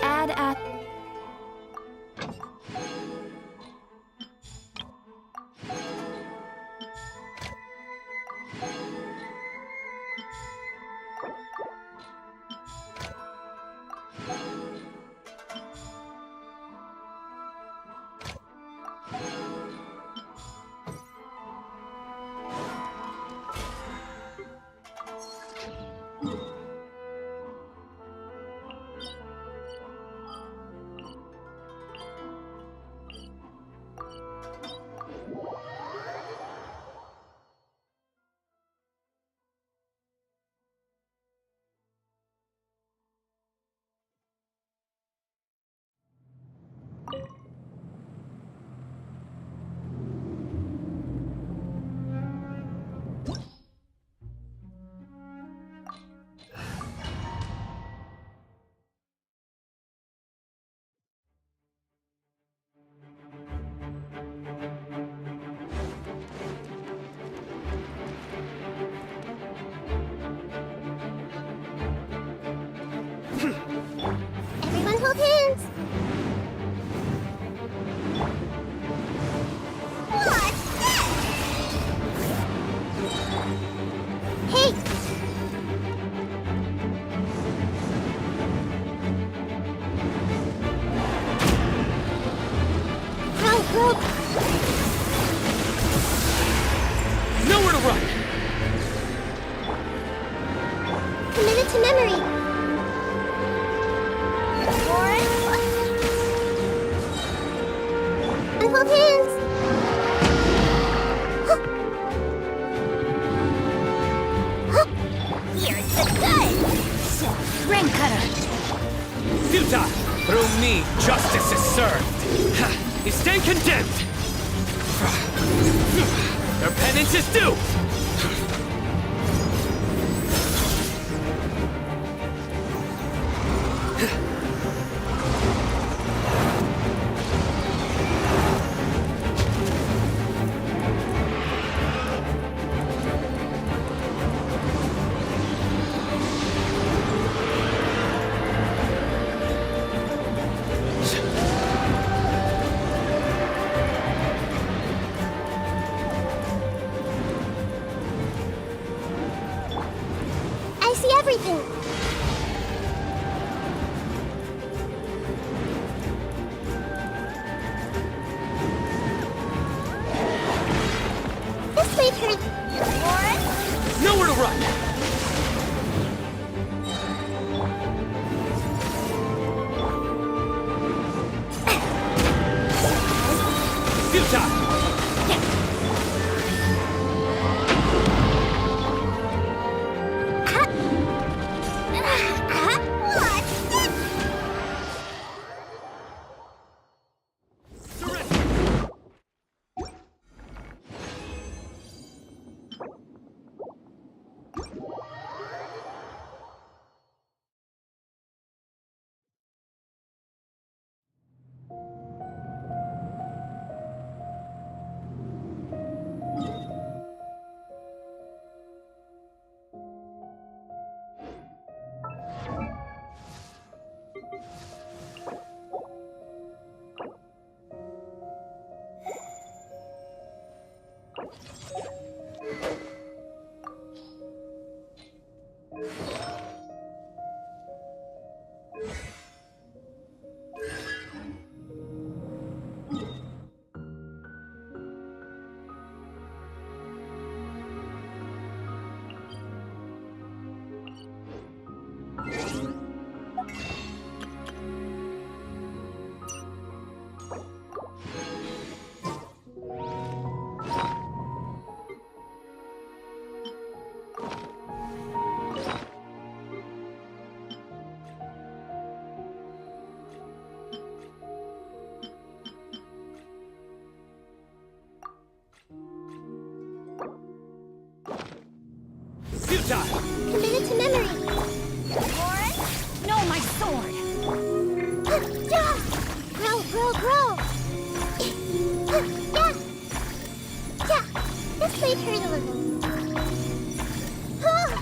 Add at... Everyone hold hands! What's this? Hey! How broke? Nowhere to run! Committed to memory! And hold hands! Here's the gun! Rain cutter! Futile! Through me, justice is served! Ha! You stand condemned! Your penance is due! Futile! Committed to memory. Lauren? No, my sword! Yeah! Grow, grow, grow! Yeah! Yeah! This might hurt a little. Ah!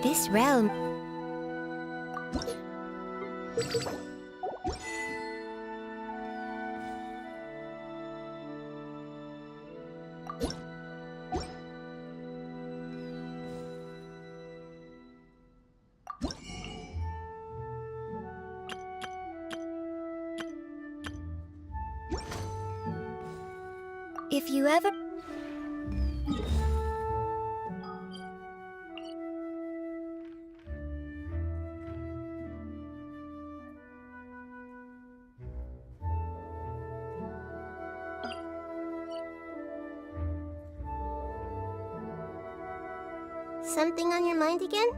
This realm. If you ever... Something on your mind again?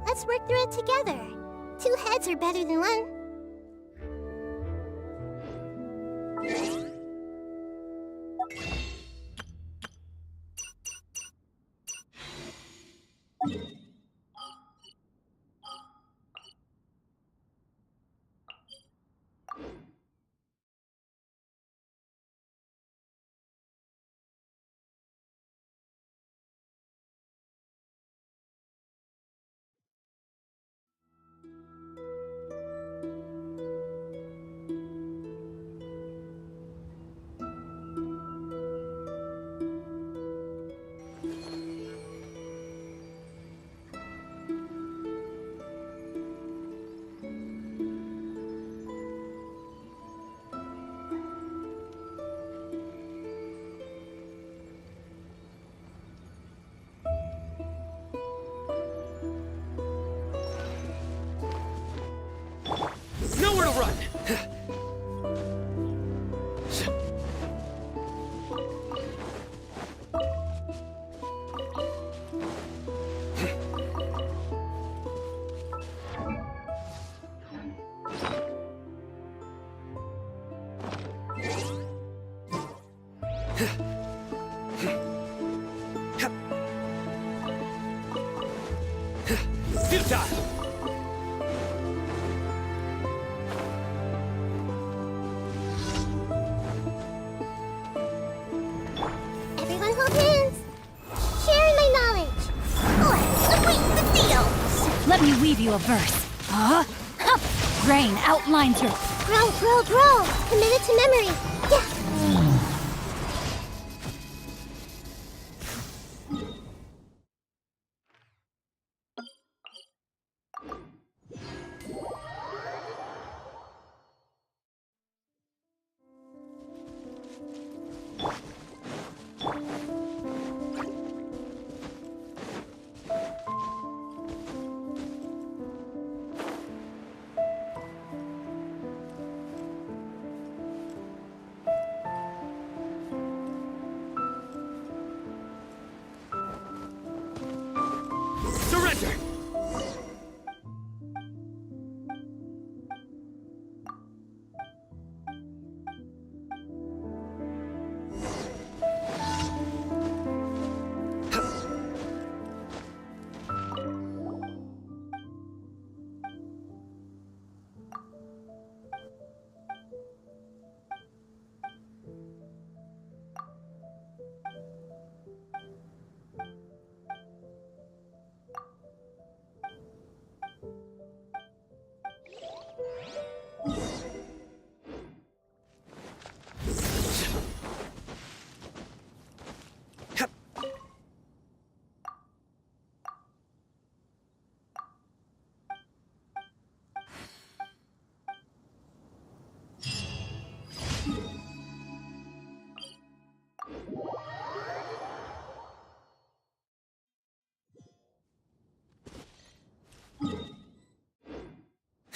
Let's work through it together. 2 heads are better than 1. Nowhere to run! Futile! Everyone hold hands. Sharing my knowledge. Let's sweeten the deal. Let me weave you a verse. Huh? Rain outlines your... Grow, grow, grow. Committed to memory. Yeah.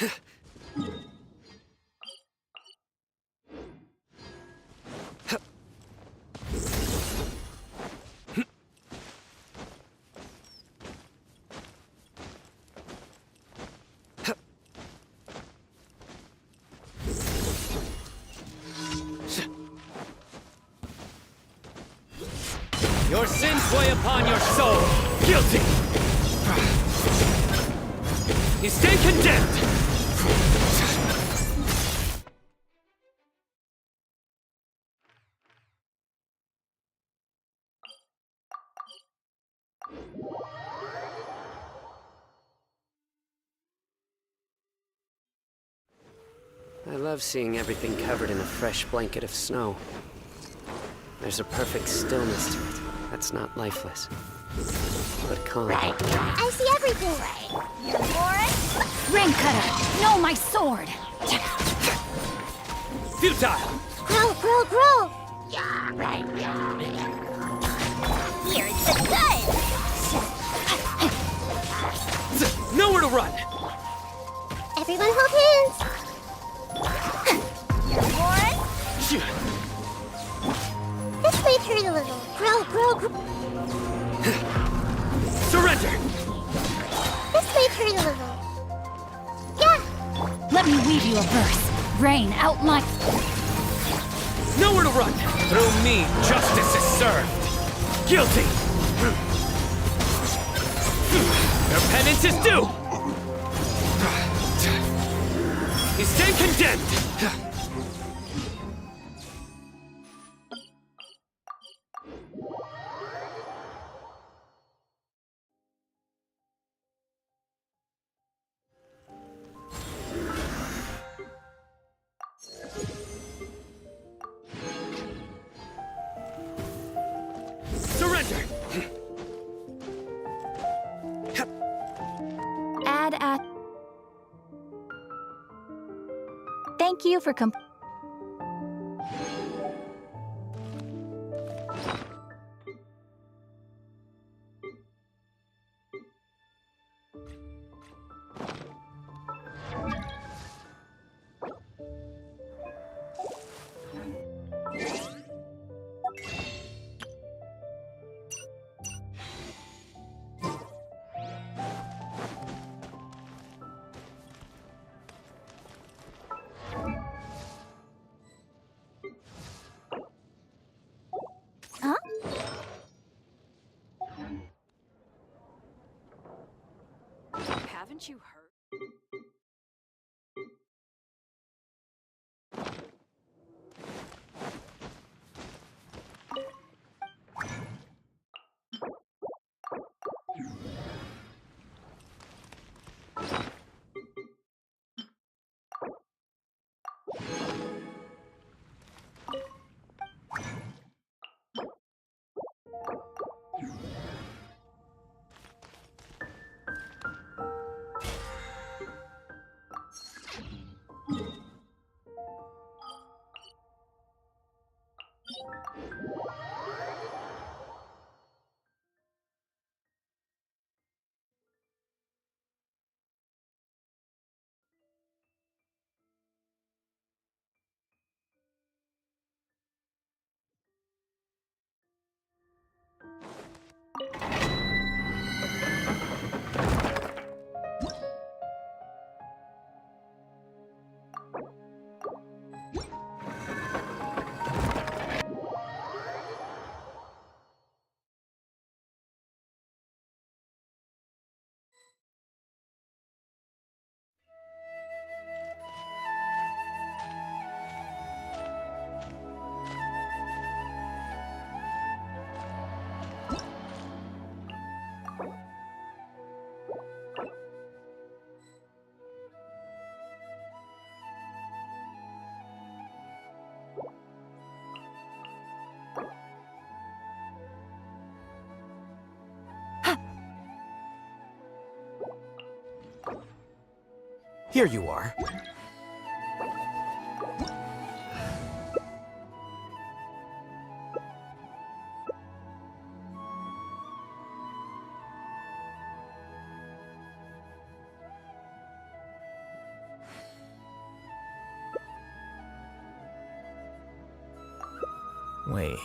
Your sins weigh upon your soul. Guilty. You stand condemned. I love seeing everything covered in a fresh blanket of snow. There's a perfect stillness to it that's not lifeless, but calm. I see everything. Rain Cutter! No, my sword! Futile. Grow, grow, grow. Here's the good. Nowhere to run. Everyone hold hands. This may hurt a little. Grow, grow, grow. Surrender. This may hurt a little. Yeah. Let me weave you a verse. Rain out my... Nowhere to run. Through me, justice is served. Guilty. Your penance is due. You stand condemned. Surrender. Add at... Thank you for Huh? Haven't you heard? Here you are. Wait.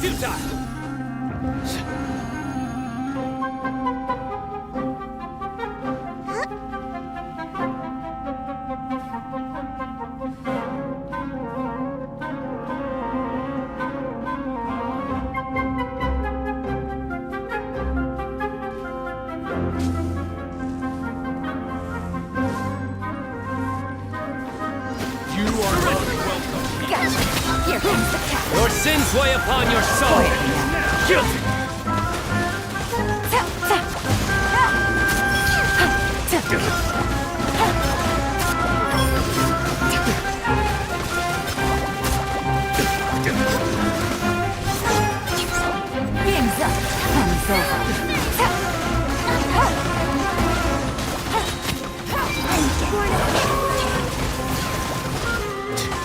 Futile! Gotcha. Here comes the cat. Your sins weigh upon your soul! Guilty! Tap, tap. Game's up. Fun's over.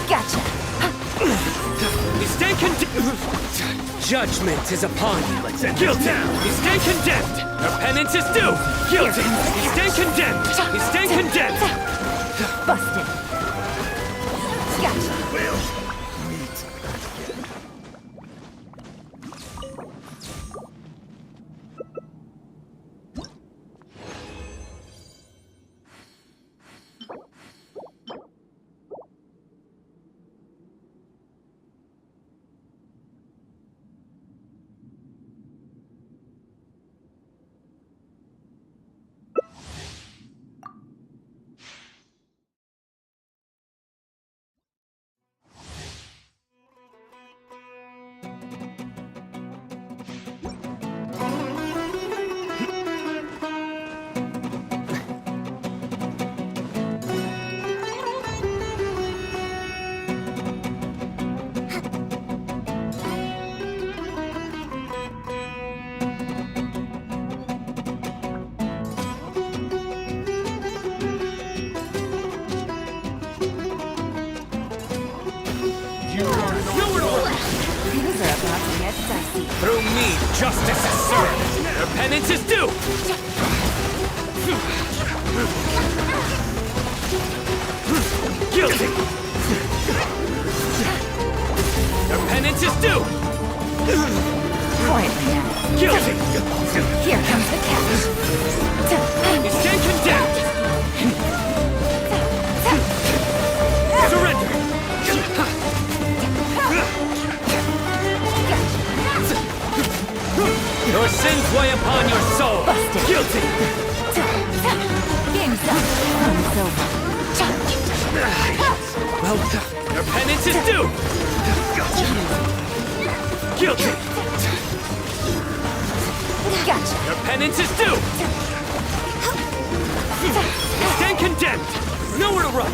Gotcha. You stand condemned! Judgment is upon you. Guilty! You stand condemned! Your penance is due! Guilty! You stand condemned! You stand condemned! Busted. Gotcha. Things are about to get dicey. Through me, justice is served! Your penance is due! Guilty! Your penance is due! Quietly now. Guilty! Here comes the cat. You stand condemned! Surrender! Your sins weigh upon your soul! Busted. Guilty! Game's up. Fun's over. Well, your penance is due! Guilty! Gotcha. Your penance is due! You stand condemned! Nowhere to run!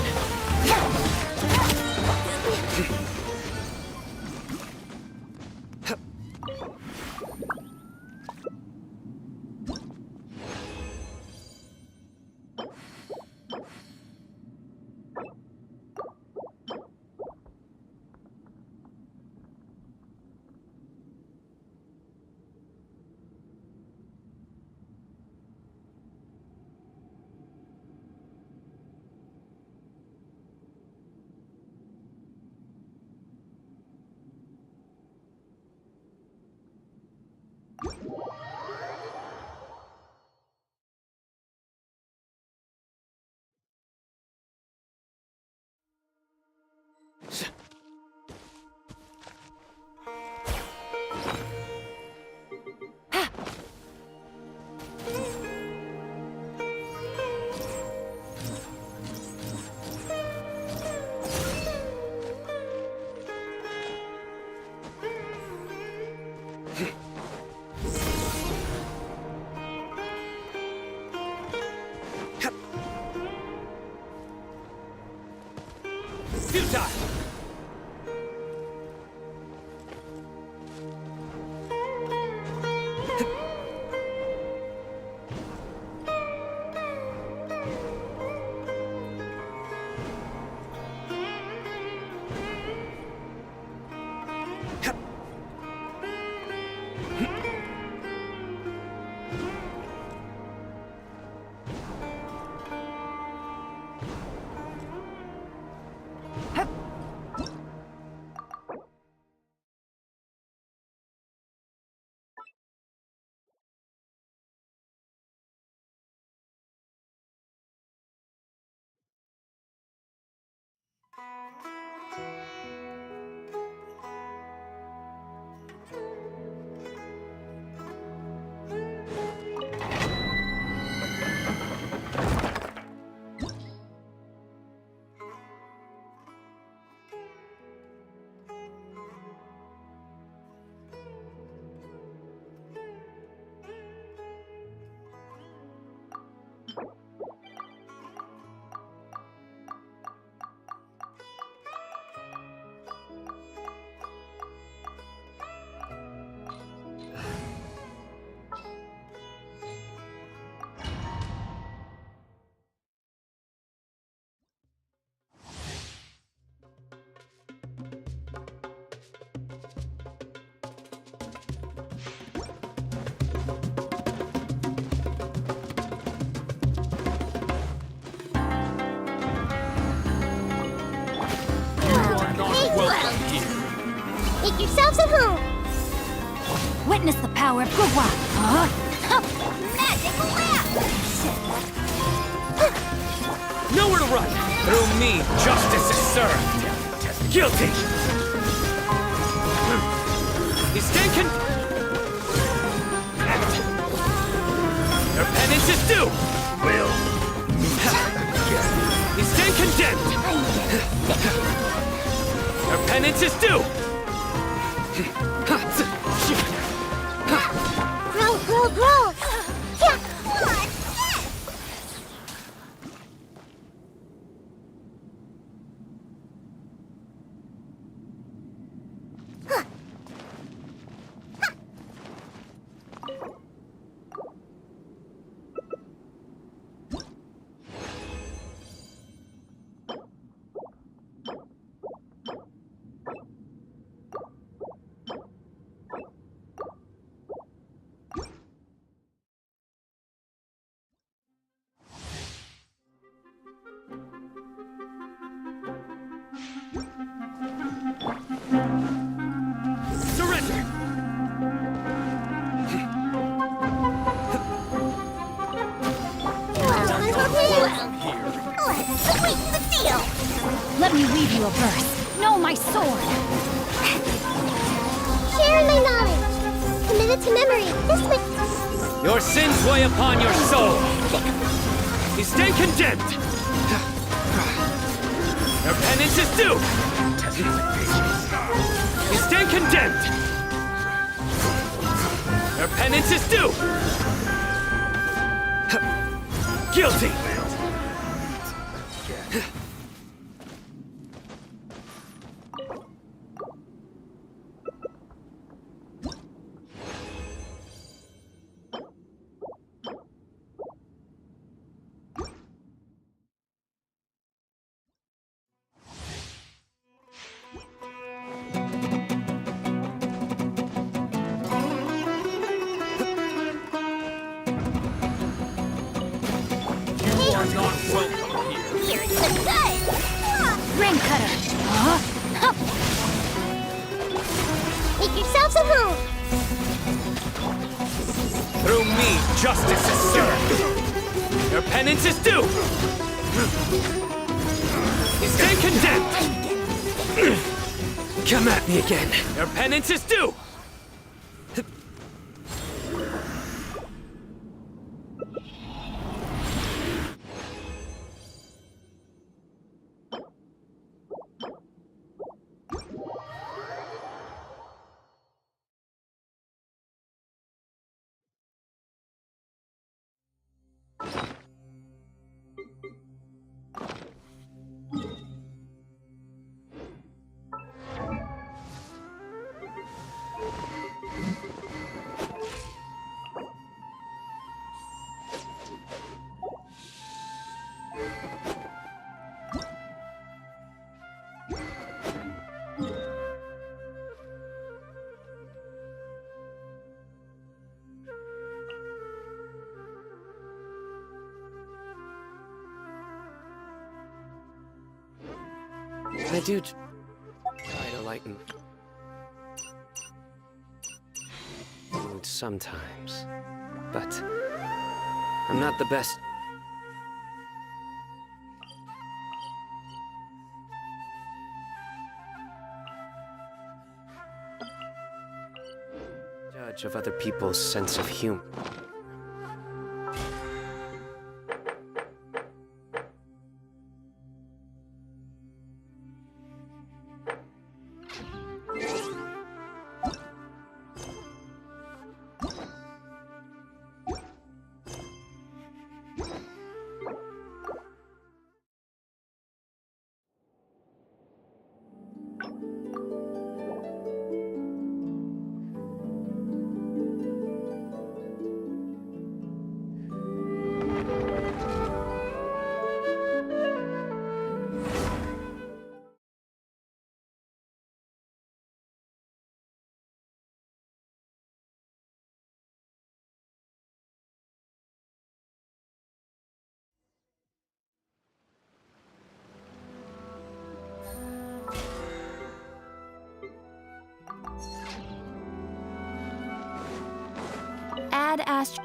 Futile! yourselves at home. Witness the power of Gugwa. Huh? Huh. Magic lamp! Nowhere to run! Through me, justice is served! Guilty! You stand Your penance is due! You stand condemned! Your penance is due! Grow, grow, grow! Yeah, come on! Surrender! Let's sweeten the deal! Let me weave you a verse. Know my sword. Sharing my knowledge. Committed to memory. This way. Your sins weigh upon your soul! You stand condemned! Your penance is due! You stand condemned! Your penance is due! Guilty! Here's the good! Rain cutter. Huh? Huh. Make yourselves at home. Through me, justice is served! Your penance is due! You stand condemned! Come at me again! Your penance is due! I do try to lighten mood sometimes, but I'm not the best. Judge of other people's sense of humor. badass.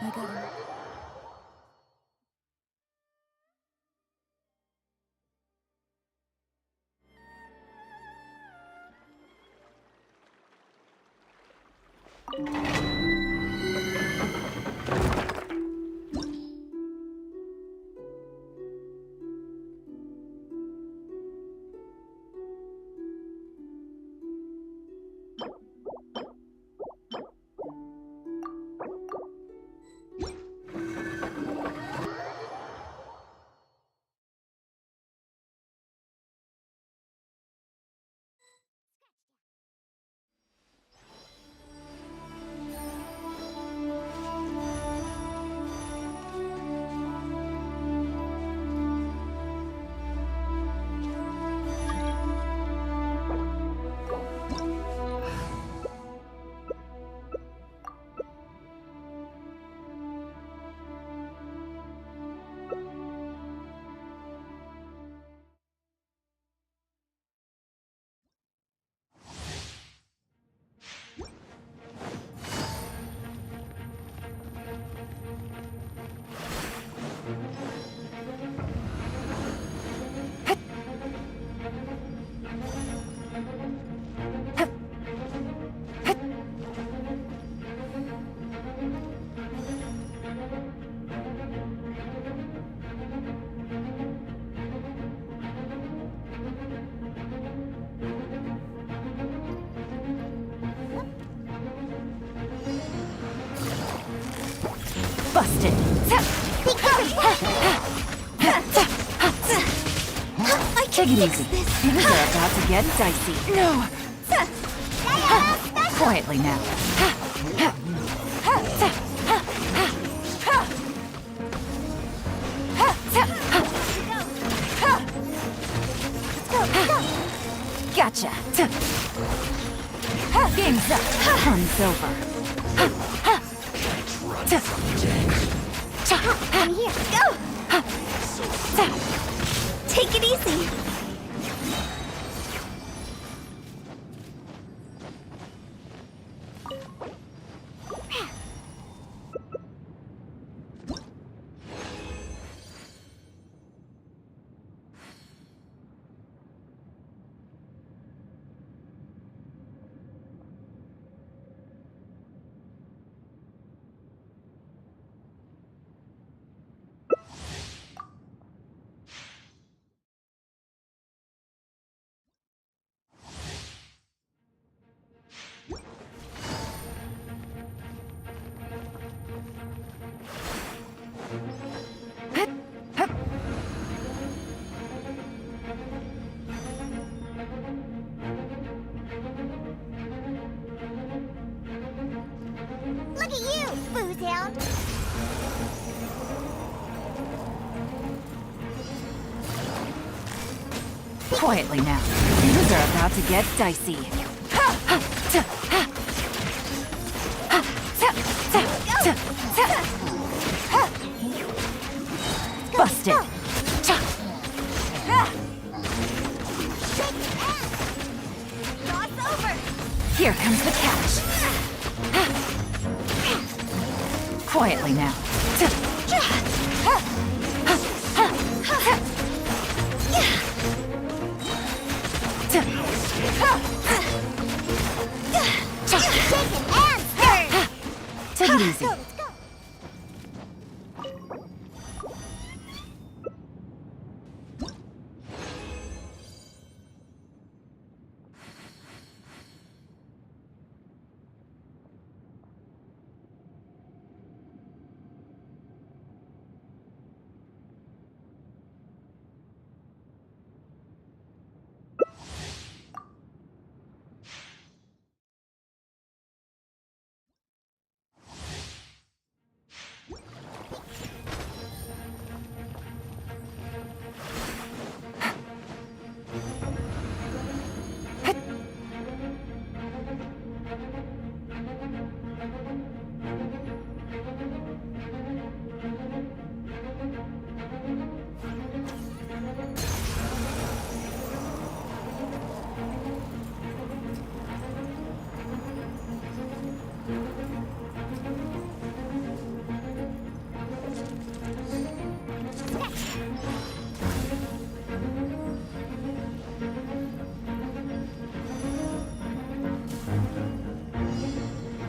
I got it. Busted. Take it easy. Things are about to get dicey. No. Quietly now. Gotcha. Game's up. Hun's over. I'm here. Go! Take it easy. Boomtown. Quietly now. Things are about to get dicey. Busted. Cross over. Here comes the catch. Quietly now. Shaken and stirred. Take it easy. Let's go.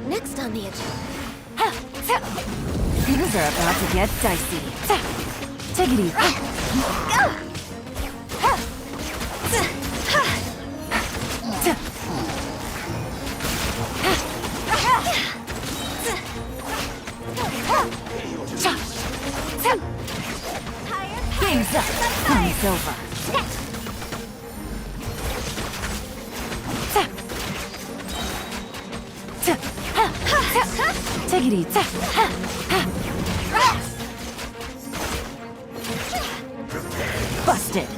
Next on the agenda. Things are about to get dicey. Take it easy. Game's up. Fun's over. Take it easy. Busted.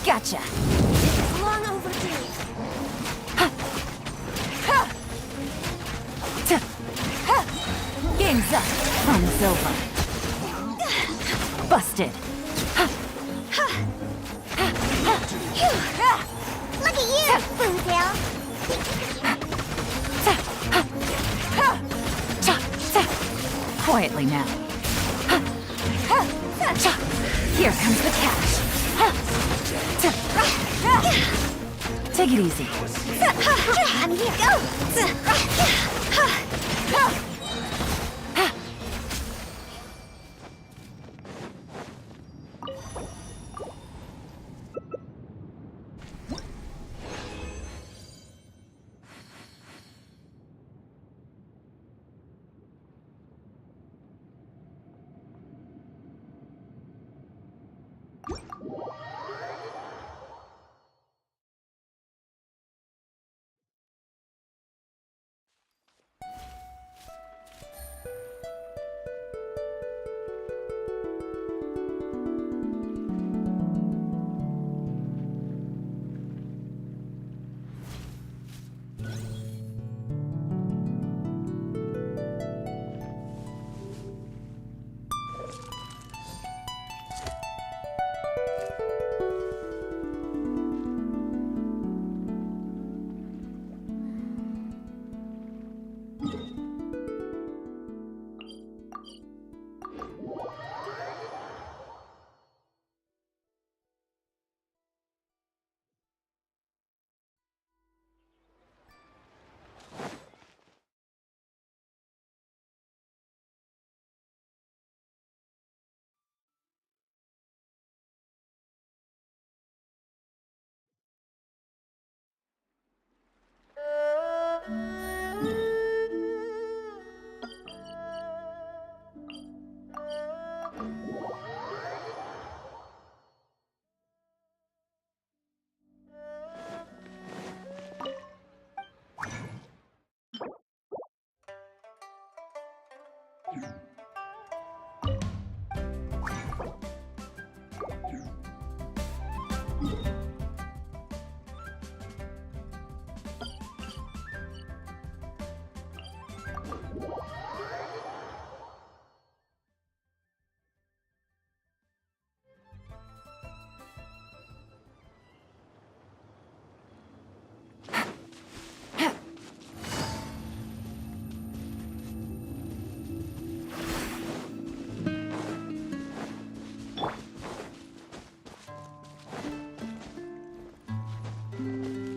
Gotcha. Long overdue. Game's up. Fun's over. Busted. Look at you, Boomtail. Quietly now. Here comes the catch. Take it easy. I'm here. Go.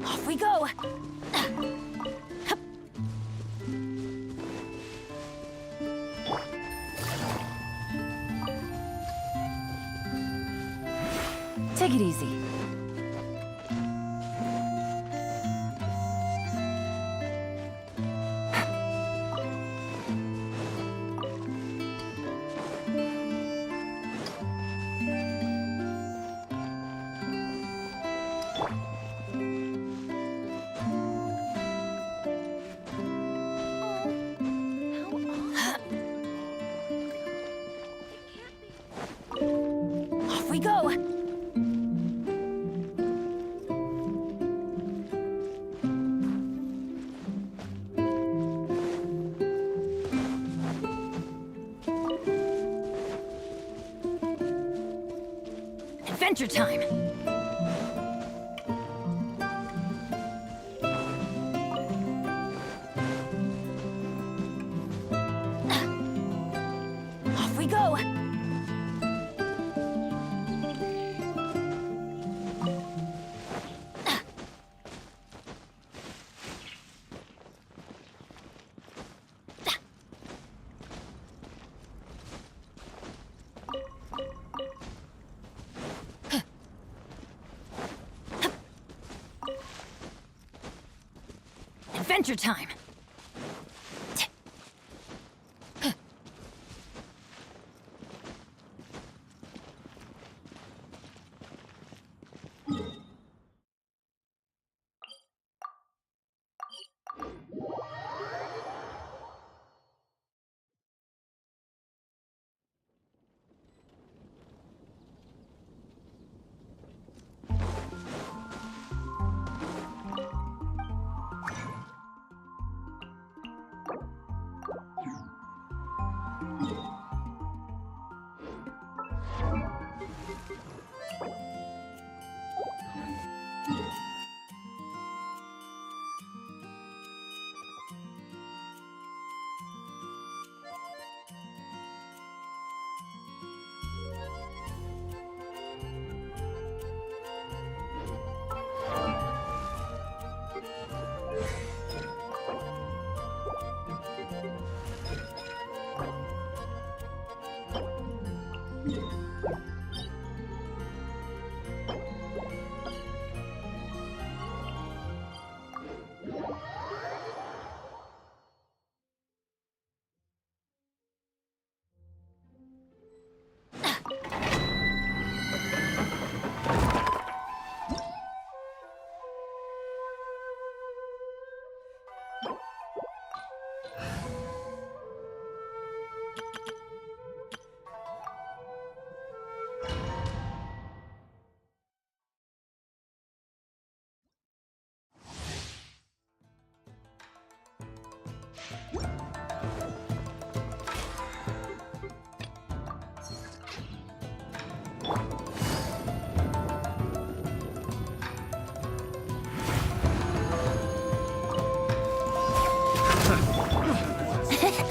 Off we go! Take it easy. Off we go! Adventure time! Off we go! Adventure time!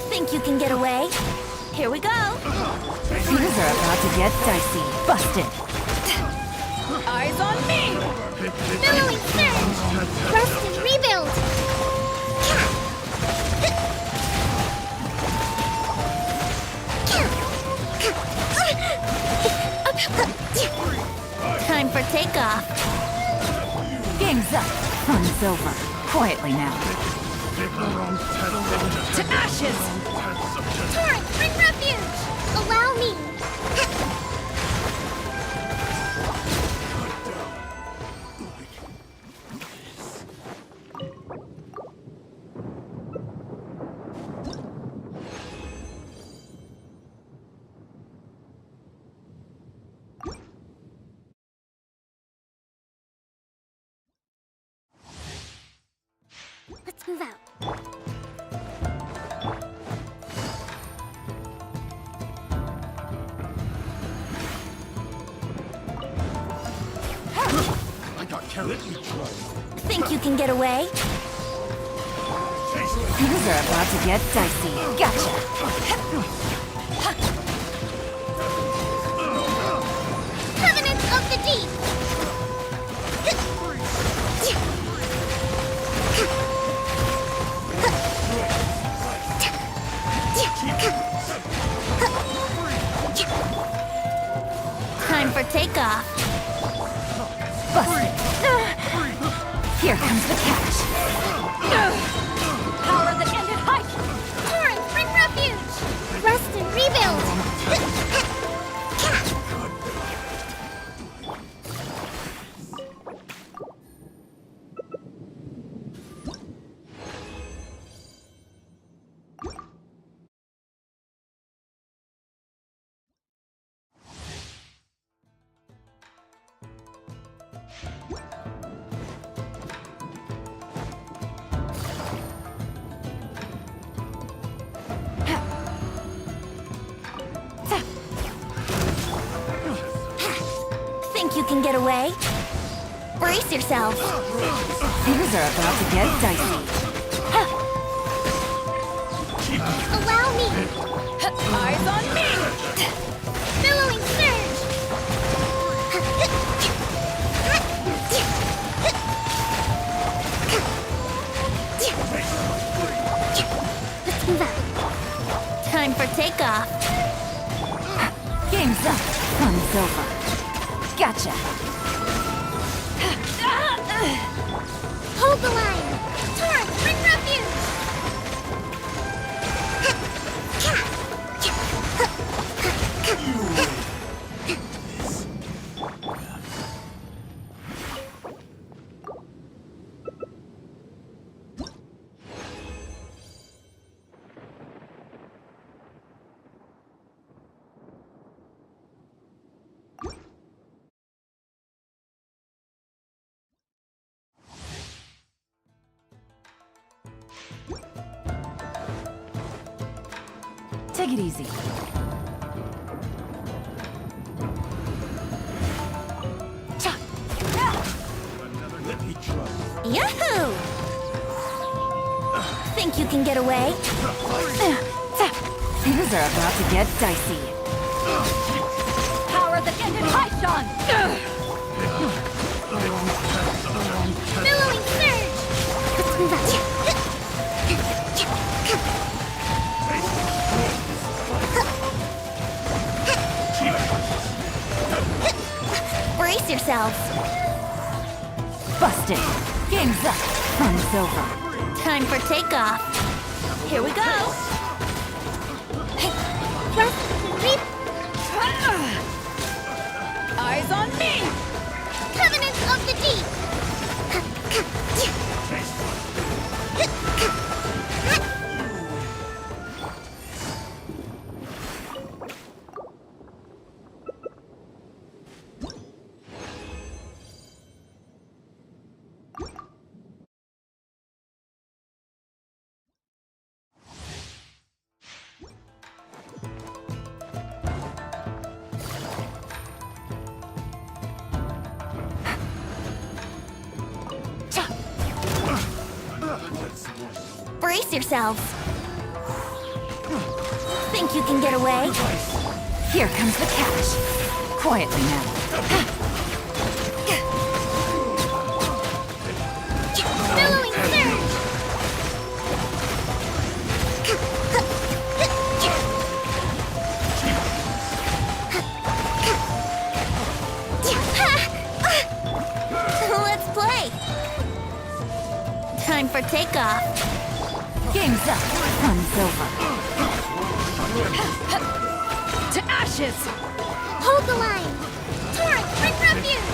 Think you can get away? Here we go! Things are about to get dicey. Busted! Eyes on me! Billowing surge! Rest and rebuild! Time for takeoff. Game's up. Fun's over. Quietly now. To ashes! Torrent, bring refuge! Allow me! move out. Think you can get away? Things are about to get dicey. Gotcha. Covenants of the Deep! Time for takeoff. Busted. Here comes the cash. Power that ended hike. Torrent, bring refuge! Rest and rebuild! Think you can get away? Brace yourself. Things are about to get dicey. Allow me! Eyes on me! Billowing surge! Let's move out. Time for takeoff. Game's up. Fun's over. Gotcha. Hold the line! Torrent, bring refuge! Take it easy. Yahoo! Think you can get away? Things are about to get dicey. Power that ended Haishan! Billowing surge! Let's move out. Brace yourselves. Busted. Game's up. Fun's over. Time for takeoff. Here we go. Rest and reap! Eyes on me! Covenants of the Deep! Brace yourselves. Think you can get away? Here comes the cash. Quietly now. Billowing surge! Let's play. Time for takeoff. Game's up. Fun's over. To ashes! Hold the line! Torrent, bring refuge!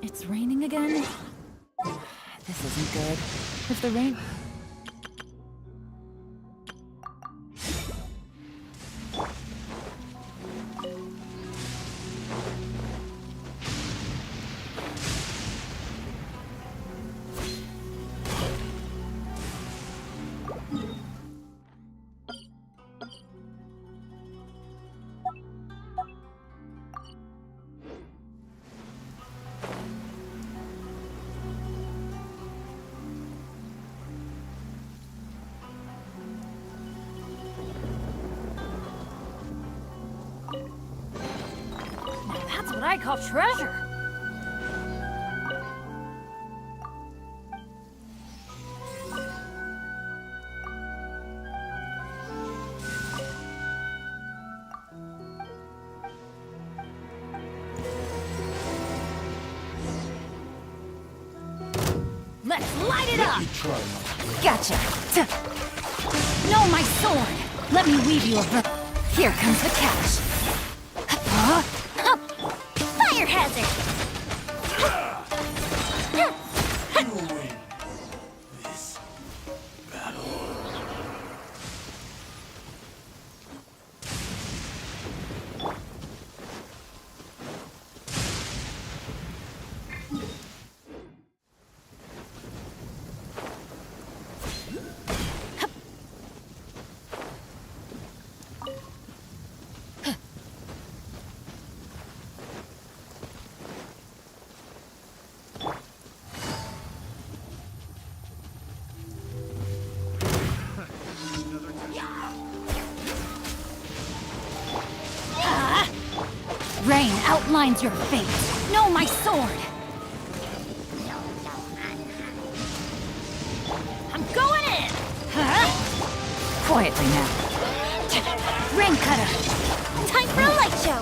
It's raining again? This isn't good. If the rain... That's what I call treasure. Let's light it up! Gotcha! No, my sword! Let me weave you a Here comes the catch. Fire hazard! Rain outlines your fate. No, my sword! I'm going in! Quietly now. Rain cutter! Time for a light show!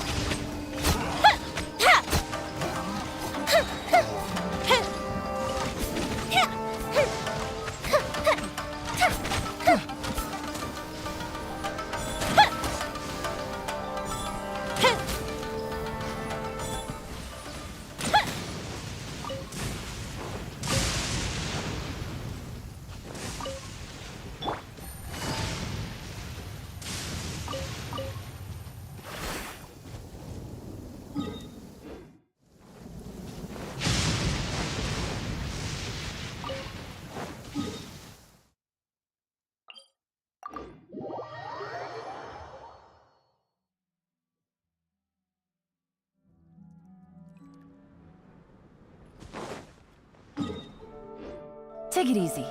Take it easy.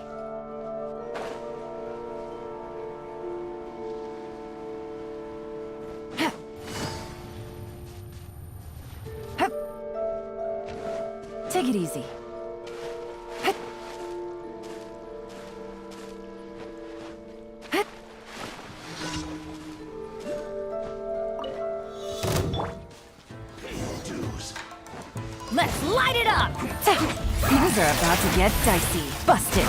Take it easy. Let's light it up! Things are about to get dicey. Busted.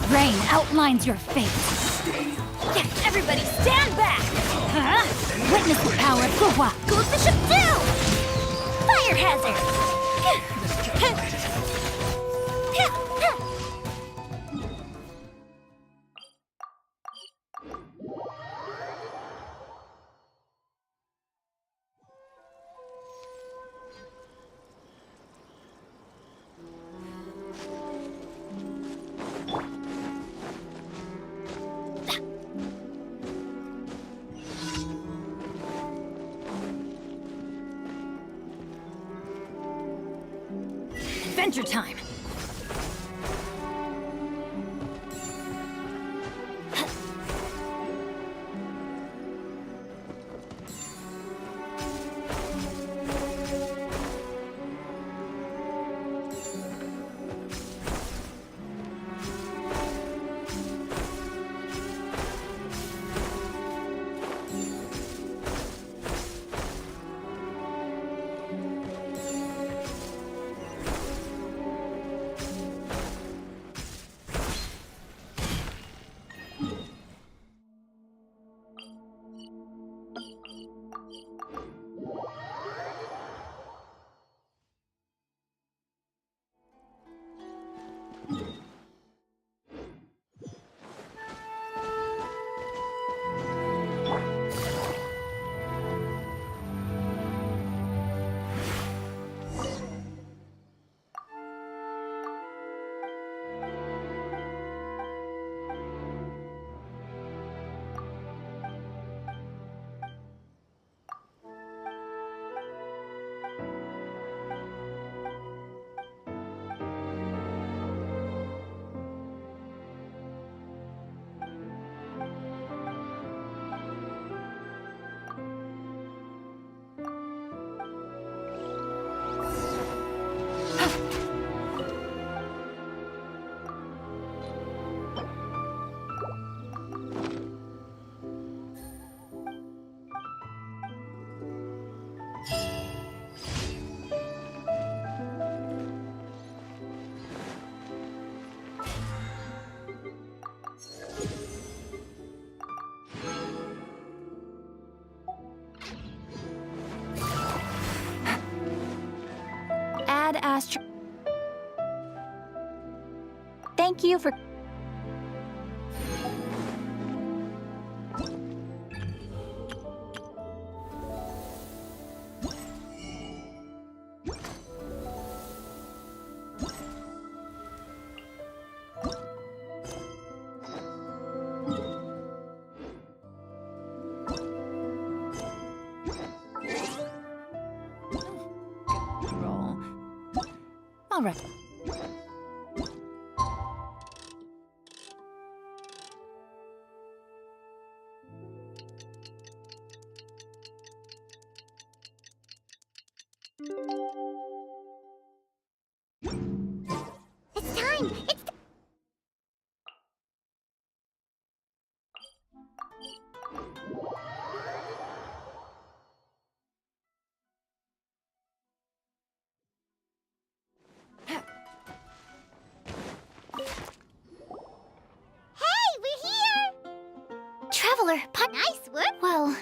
Rain outlines your fate. Everybody stand back! Witness the power of Guhua. Goes the ship down! Fire hazard! Adventure time! Astro. Thank you for. Roll. All right. It's time! It's Hey, we're here! Traveler, Nice work! well.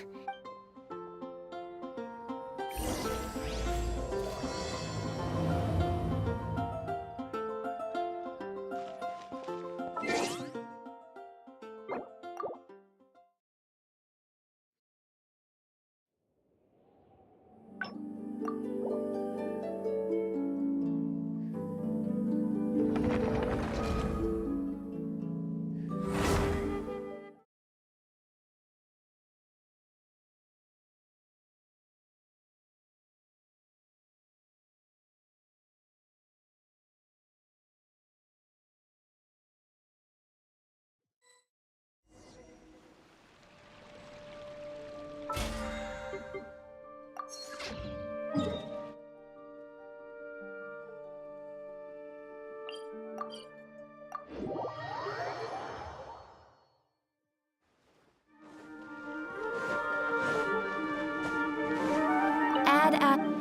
Add a.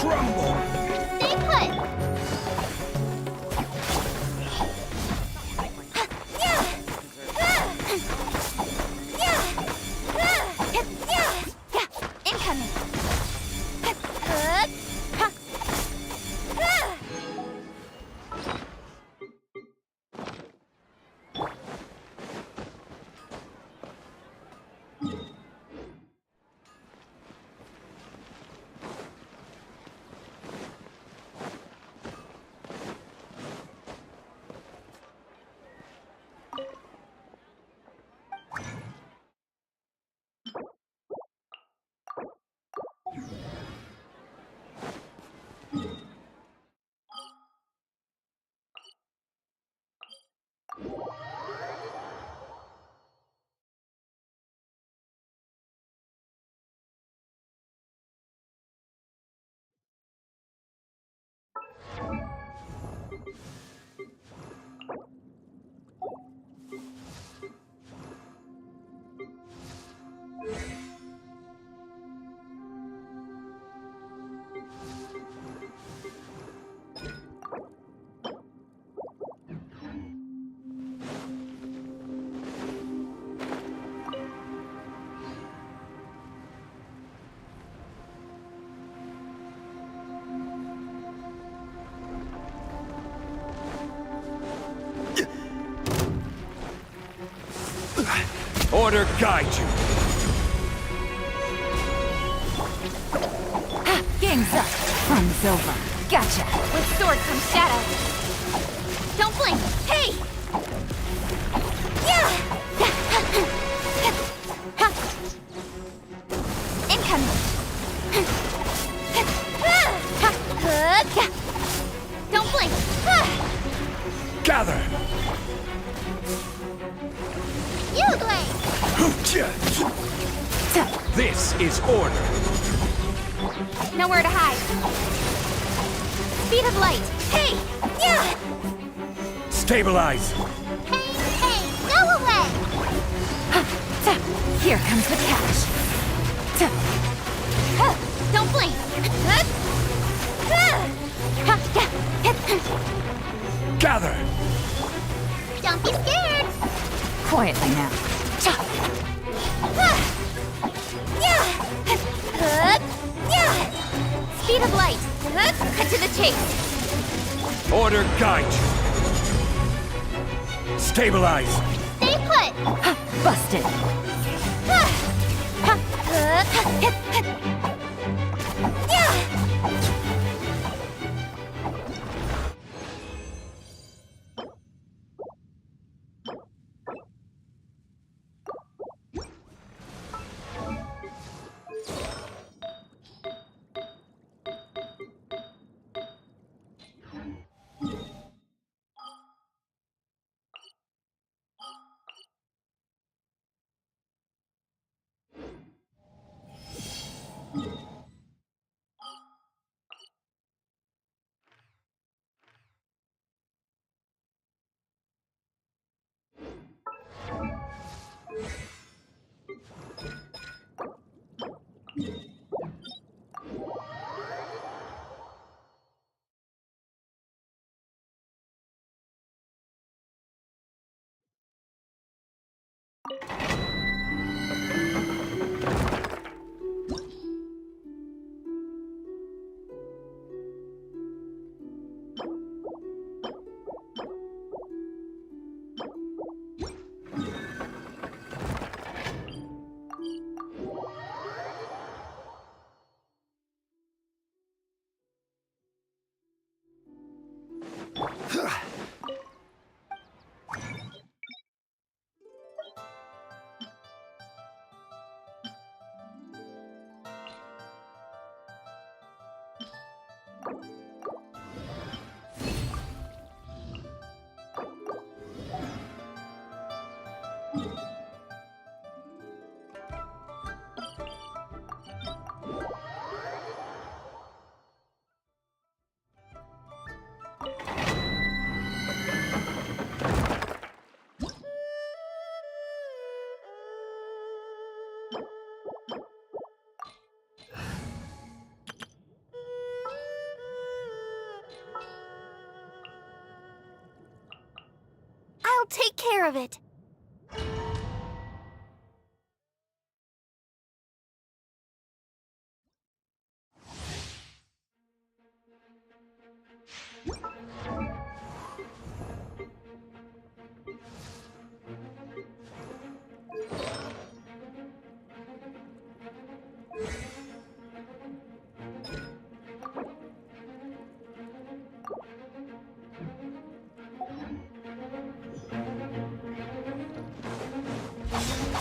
Stay put! Incoming. Order guide you. Game's up. Fun's over. Gotcha. With sword comes shadow. Don't blink. Hey! Yeah! Incoming. Don't blink. Gather. You blink. This is order. Nowhere to hide. Speed of light. Hey! Yeah! Stabilize. Hey! Go away! Here comes the catch. Don't blink! Gather. Don't be scared! Quietly now. Speed of light! Cut to the chase! Order guide you. Stabilize. Stay put! Busted. I'll take care of it.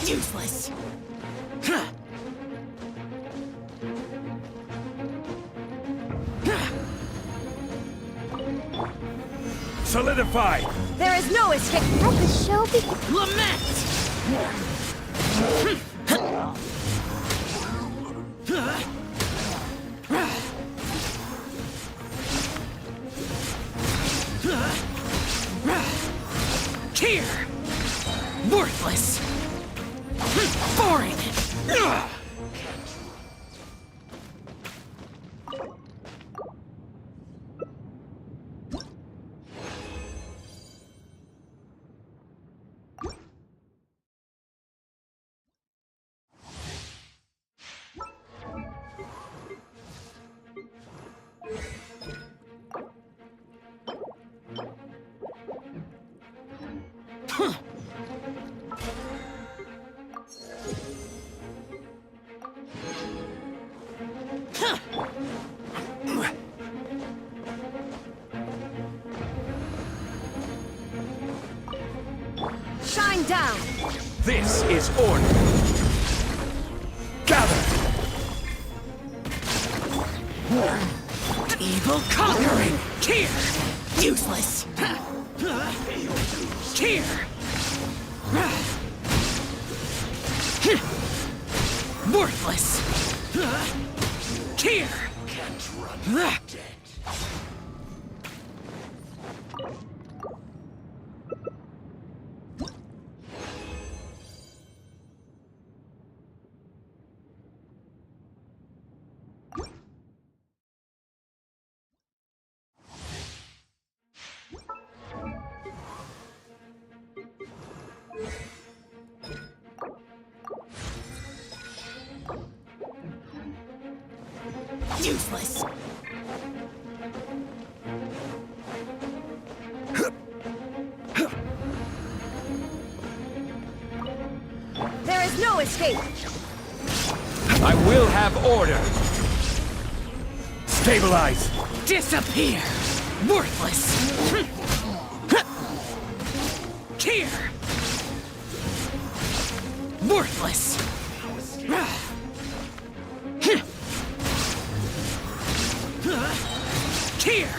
Useless. Solidify. There is no escape. Let the show begin. Lament! Here! Worthless! Boring! This is order. Gather! Evil conquering! Here! Useless! Here! Worthless! Here! Useless! There is no escape. I will have order. Stabilize. Disappear! Worthless! Here! Worthless! Here!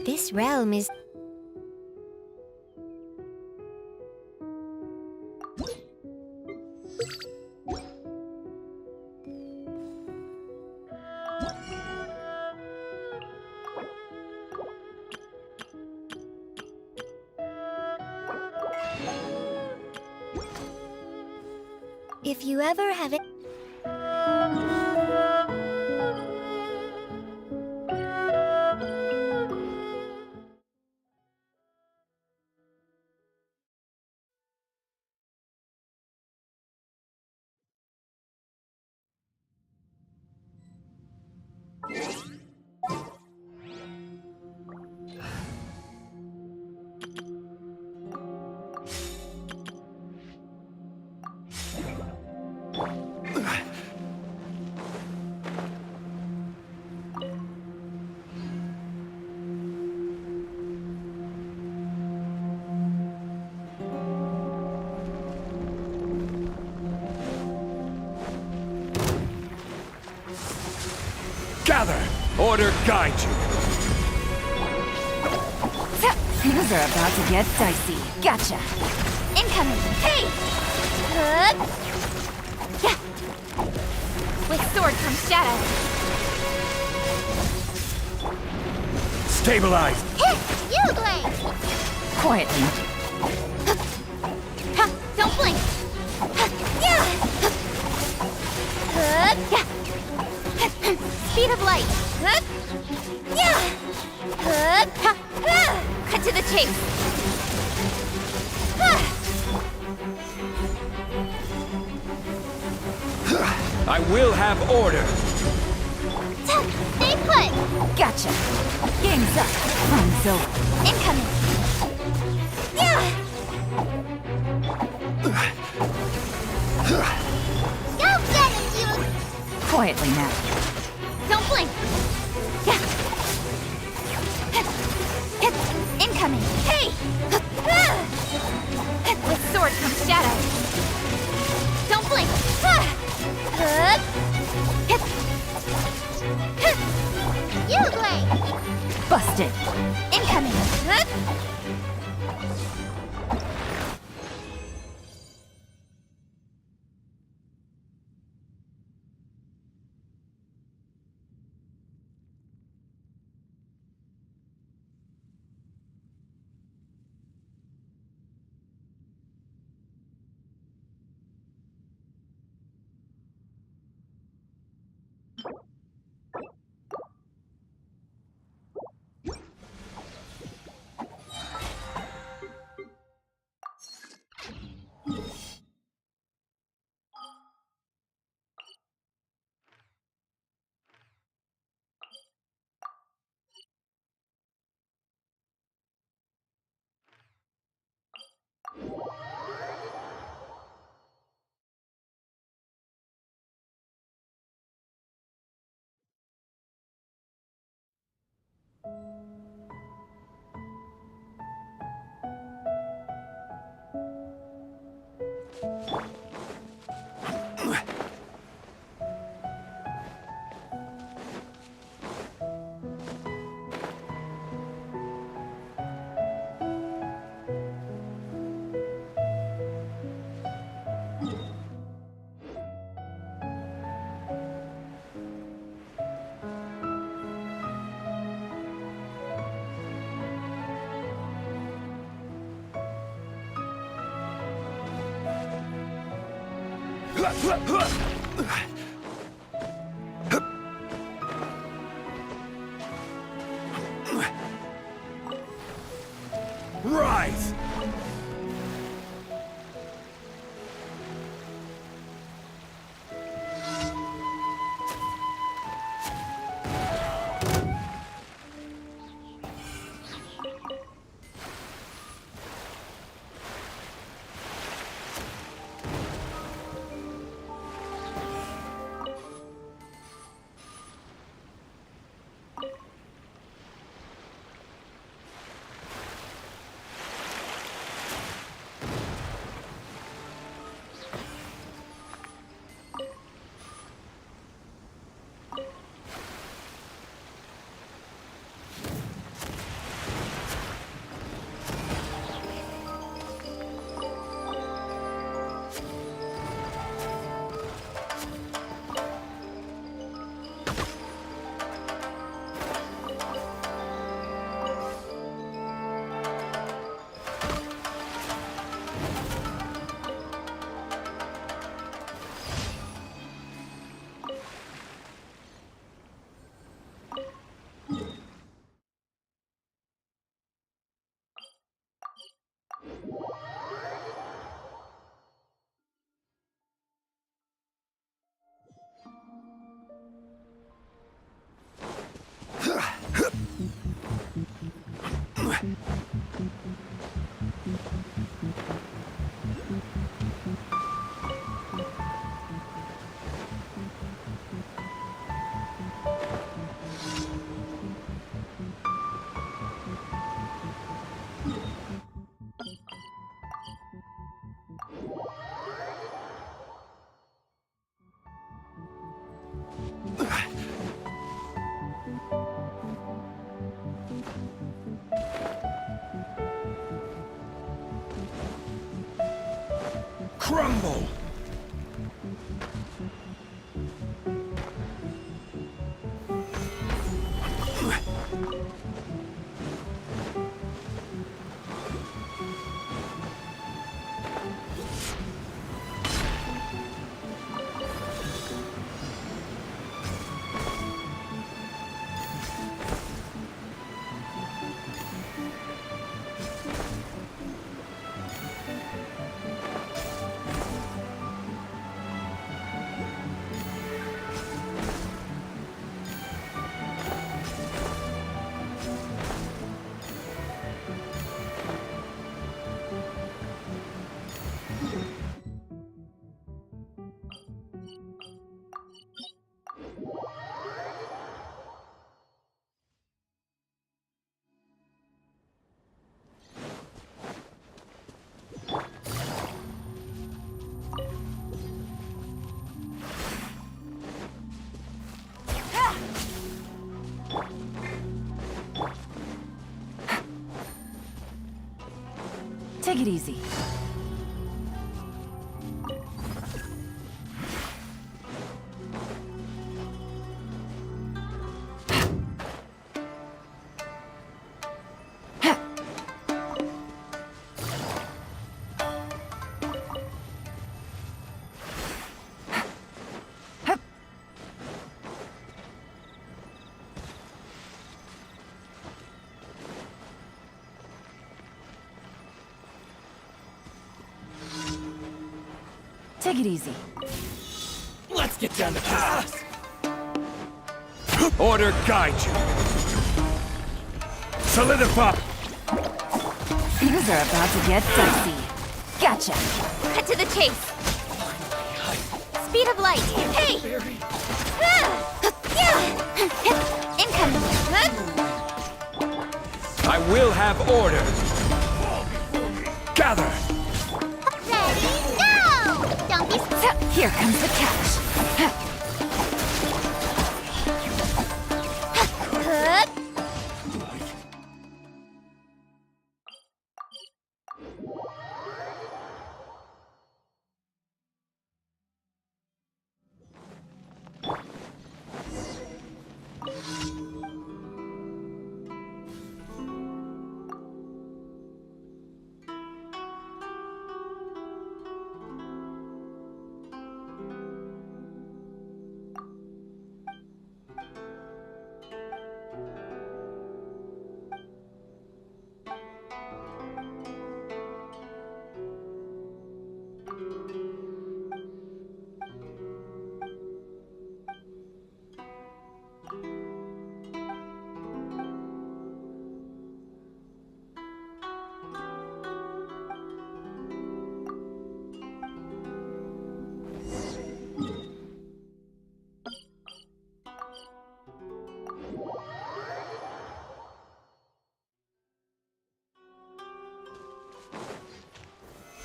This realm is... If you ever have it... Gather! Order guide you. Things are about to get dicey. Gotcha. Incoming! Hey! Yeah! With sword comes shadow. Stabilize. You blade! Quietly. Ha! Don't blink! Yeah! Yeah! Speed of light! Yeah! Cut to the chase! I will have order. Stay put! Gotcha. Game's up. Time's over. Incoming! Yeah! Go get him, you! Quietly now. Don't blink! Yeah! Incoming! Hey! With sword comes shadow. Don't blink! You blade! Busted. Incoming! Rise! Crumble! Take it easy. Take it easy. Let's get down to business. Order guide you. Solidify. Things are about to get dicey. Gotcha. Cut to the chase. Speed of light. Hey! Incoming. I will have order. Gather. Ready, go! Don't be Here comes the catch.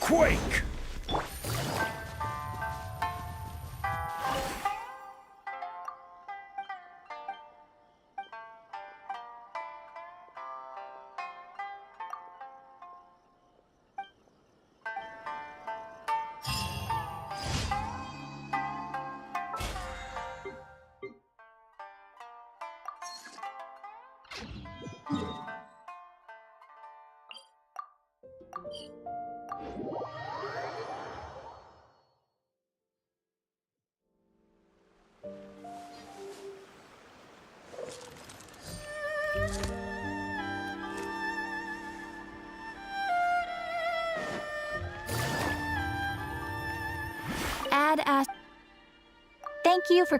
Quake. Add as. Thank you for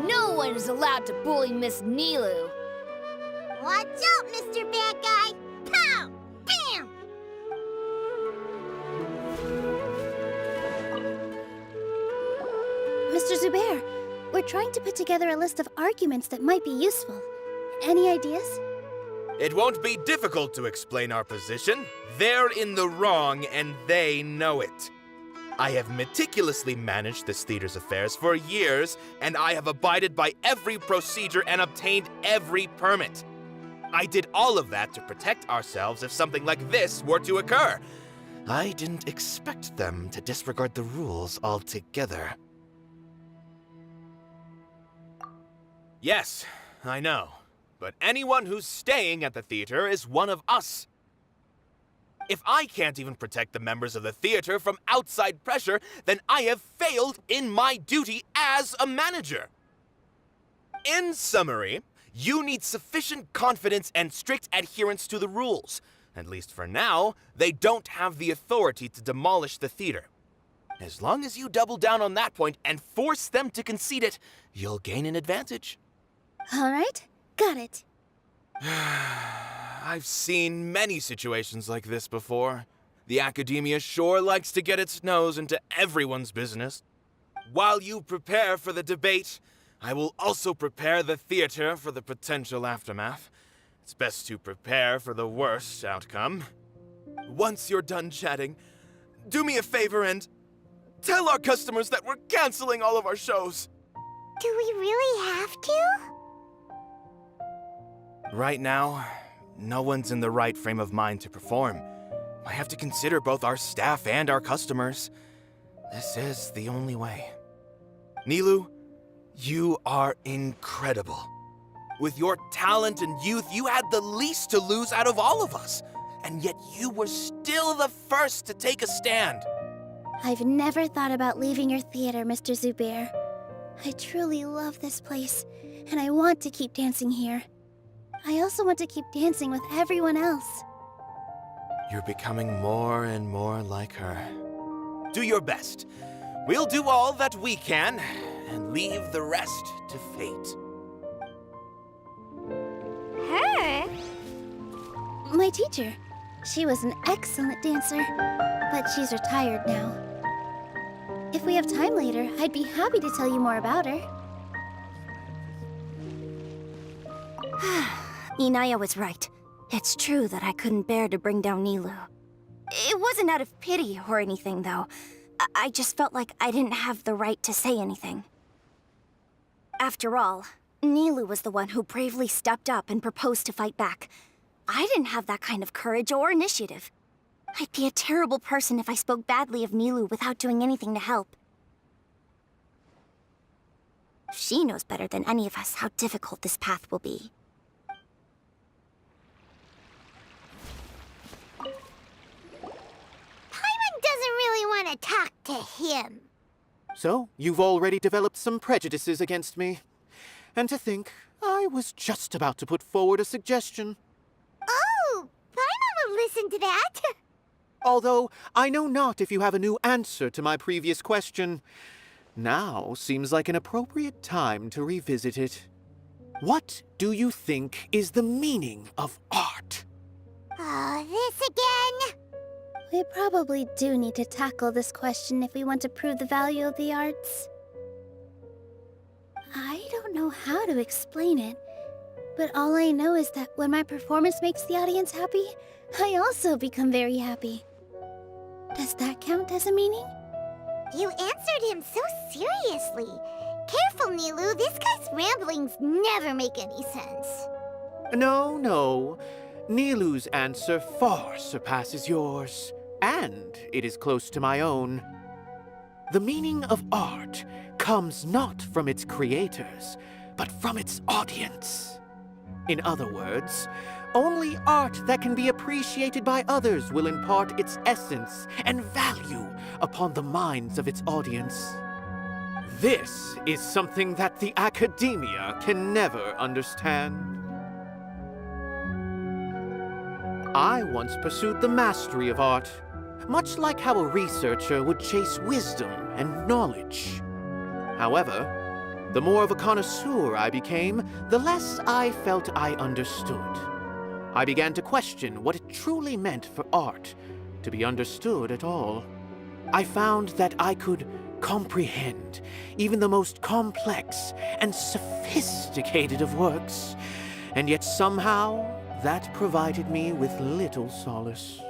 No one is allowed to bully Miss Nilu. watch out, Mr. Bad Guy. Pow! Bam! Mr. Zubair, we're trying to put together a list of arguments that might be useful. Any ideas? It won't be difficult to explain our position. They're in the wrong, and they know it. I have meticulously managed this theater's affairs for years, and I have abided by every procedure and obtained every permit. I did all of that to protect ourselves if something like this were to occur. I didn't expect them to disregard the rules altogether. Yes, I know. But anyone who's staying at the theater is one of us. If I can't even protect the members of the theater from outside pressure, then I have failed in my duty as a manager. In summary, you need sufficient confidence and strict adherence to the rules. At least for now, they don't have the authority to demolish the theater. As long as you double down on that point and force them to concede it, you'll gain an advantage. All right, got it. I've seen many situations like this before. The academia sure likes to get its nose into everyone's business. While you prepare for the debate, I will also prepare the theater for the potential aftermath. It's best to prepare for the worst outcome. Once you're done chatting, do me a favor and tell our customers that we're canceling all of our shows. Do we really have to? Right now, no one's in the right frame of mind to perform. I have to consider both our staff and our customers. This is the only way. Nilou, you are incredible. With your talent and youth, you had the least to lose out of all of us. And yet you were still the first to take a stand. I've never thought about leaving your theater, Mr. Zubair. I truly love this place, and I want to keep dancing here. I also want to keep dancing with everyone else. You're becoming more and more like her. Do your best. We'll do all that we can, and leave the rest to fate. Her? My teacher. She was an excellent dancer, but she's retired now. If we have time later, I'd be happy to tell you more about her. Inaya was right. It's true that I couldn't bear to bring down Nilou. It wasn't out of pity or anything, though. I just felt like I didn't have the right to say anything. After all, Nilou was the one who bravely stepped up and proposed to fight back. I didn't have that kind of courage or initiative. I'd be a terrible person if I spoke badly of Nilou without doing anything to help. She knows better than any of us how difficult this path will be. Paimon doesn't really want to talk to him. So, you've already developed some prejudices against me. And to think, I was just about to put forward a suggestion. Oh, Paimon will listen to that. Although, I know not if you have a new answer to my previous question. Now seems like an appropriate time to revisit it. What do you think is the meaning of art? Oh, this again? We probably do need to tackle this question if we want to prove the value of the arts. I don't know how to explain it, but all I know is that when my performance makes the audience happy, I also become very happy. Does that count as a meaning? You answered him so seriously. Careful, Nilou. This guy's ramblings never make any sense. No. Nilou's answer far surpasses yours, and it is close to my own. The meaning of art comes not from its creators, but from its audience. In other words, only art that can be appreciated by others will impart its essence and value upon the minds of its audience. This is something that the academia can never understand. I once pursued the mastery of art, much like how a researcher would chase wisdom and knowledge. However, the more of a connoisseur I became, the less I felt I understood. I began to question what it truly meant for art to be understood at all. I found that I could comprehend even the most complex and sophisticated of works, and yet somehow that provided me with little solace.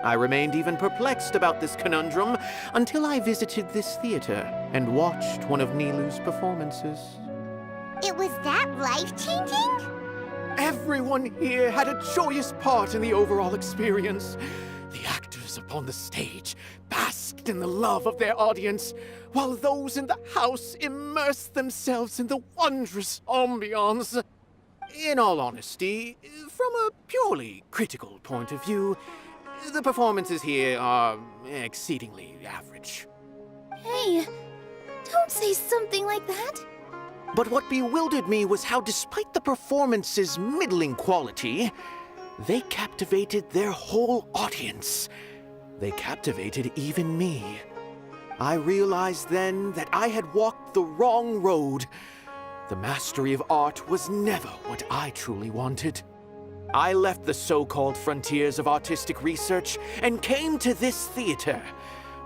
I remained even perplexed about this conundrum until I visited this theater and watched one of Nilou's performances. It was that life-changing? Everyone here had a joyous part in the overall experience. The actors upon the stage basked in the love of their audience, while those in the house immersed themselves in the wondrous ambiance. In all honesty, from a purely critical point of view, the performances here are exceedingly average. Hey, don't say something like that. But what bewildered me was how, despite the performance's middling quality, they captivated their whole audience. They captivated even me. I realized then that I had walked the wrong road. The mastery of art was never what I truly wanted. I left the so-called frontiers of artistic research and came to this theater.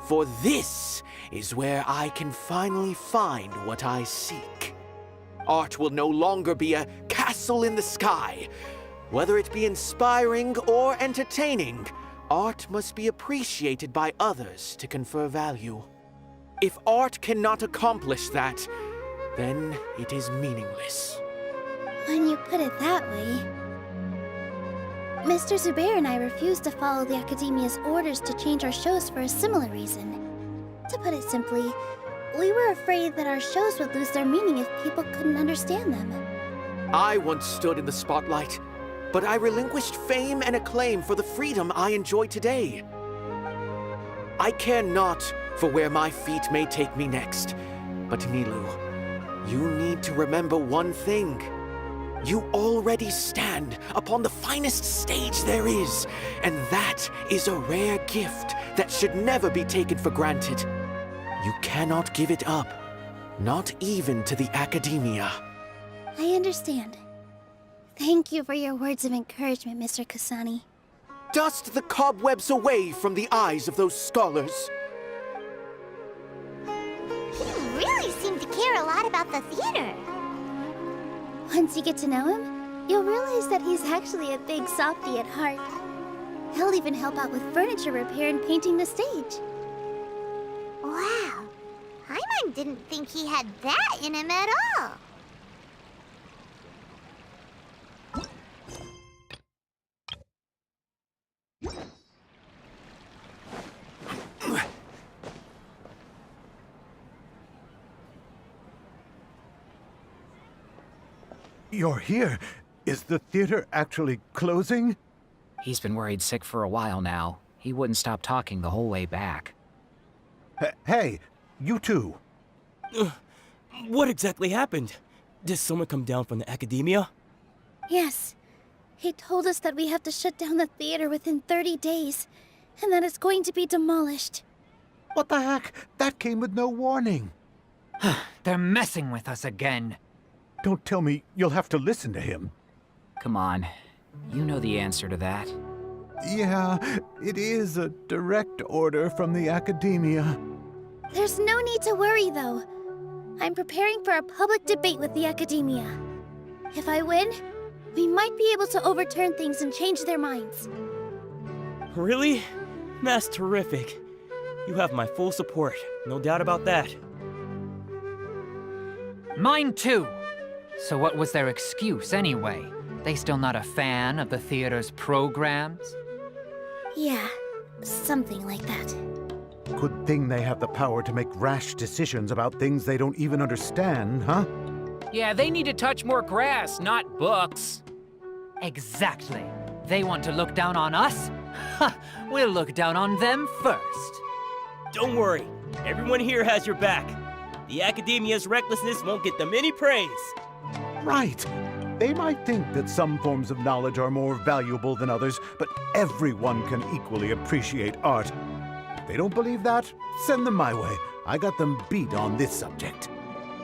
For this is where I can finally find what I seek. Art will no longer be a castle in the sky. Whether it be inspiring or entertaining, art must be appreciated by others to confer value. If art cannot accomplish that, then it is meaningless. When you put it that way... Mr. Zubair and I refused to follow the Academia's orders to change our shows for a similar reason. To put it simply, we were afraid that our shows would lose their meaning if people couldn't understand them. I once stood in the spotlight, but I relinquished fame and acclaim for the freedom I enjoy today. I care not for where my feet may take me next, but Nilou, you need to remember one thing. You already stand upon the finest stage there is, and that is a rare gift that should never be taken for granted. You cannot give it up, not even to the Academia. I understand. Thank you for your words of encouragement, Mr. Kasani. Dust the cobwebs away from the eyes of those scholars. You really seem to care a lot about the theater. Once you get to know him, you'll realize that he's actually a big softie at heart. He'll even help out with furniture repair and painting the stage. Wow. Paimon didn't think he had that in him at all. You're here. Is the theater actually closing? He's been worried sick for a while now. He wouldn't stop talking the whole way back. Hey, you two. What exactly happened? Did someone come down from the Academia? Yes. He told us that we have to shut down the theater within 30 days, and that it's going to be demolished. What the heck? That came with no warning. They're messing with us again. Don't tell me you'll have to listen to him. Come on. You know the answer to that. Yeah, it is a direct order from the Academia. There's no need to worry, though. I'm preparing for a public debate with the Academia. If I win, we might be able to overturn things and change their minds. Really? That's terrific. You have my full support, no doubt about that. Mine too. So what was their excuse anyway? They still not a fan of the theater's programs? Yeah, something like that. Good thing they have the power to make rash decisions about things they don't even understand, huh? Yeah, they need to touch more grass, not books. Exactly. They want to look down on us? Ha! We'll look down on them first. Don't worry, everyone here has your back. The Academia's recklessness won't get them any praise. Right. They might think that some forms of knowledge are more valuable than others, but everyone can equally appreciate art. If they don't believe that, send them my way. I got them beat on this subject.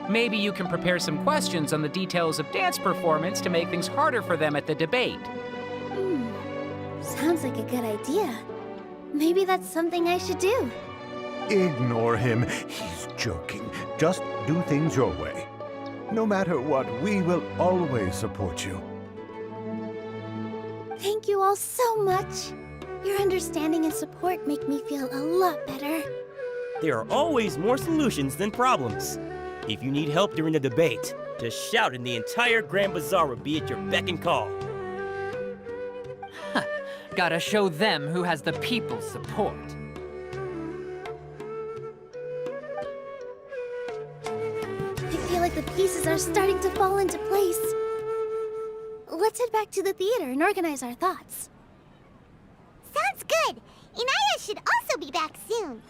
Maybe you can prepare some questions on the details of dance performance to make things harder for them at the debate. Sounds like a good idea. Maybe that's something I should do. Ignore him. He's joking. Just do things your way. No matter what, we will always support you. Thank you all so much. Your understanding and support make me feel a lot better. There are always more solutions than problems. If you need help during the debate, just shout and the entire Grand Bazaar will be at your beck and call. Gotta show them who has the people's support. I feel like the pieces are starting to fall into place. Let's head back to the theater and organize our thoughts. Sounds good. Inaya should also be back soon.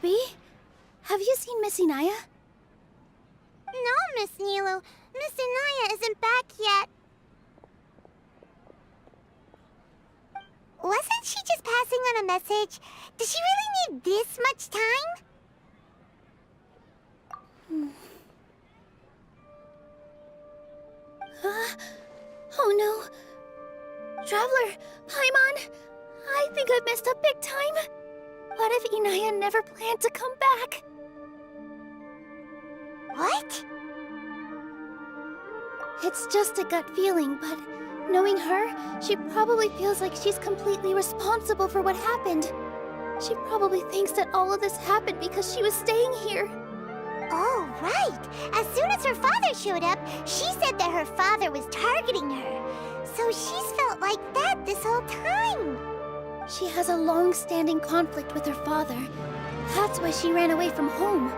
Poppy, have you seen Miss Inaya? No, Miss Nilo. Miss Inaya isn't back yet. Wasn't she just passing on a message? Does she really need this much time? Oh no. Traveler, Paimon, I think I messed up big time. What if Inaya never planned to come back? What? It's just a gut feeling, but knowing her, she probably feels like she's completely responsible for what happened. She probably thinks that all of this happened because she was staying here. Oh, right. As soon as her father showed up, she said that her father was targeting her. So she's felt like that this whole time. She has a long-standing conflict with her father. That's why she ran away from home.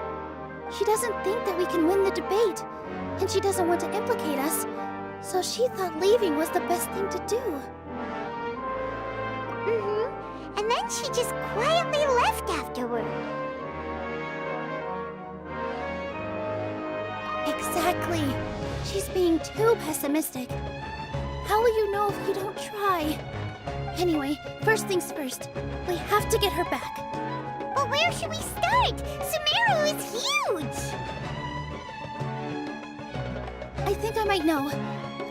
She doesn't think that we can win the debate, and she doesn't want to implicate us, so she thought leaving was the best thing to do. Mm-hmm. And then she just quietly left afterward. Exactly. She's being too pessimistic. How will you know if you don't try? Anyway, first things first. We have to get her back. But where should we start? Sumeru is huge! I think I might know.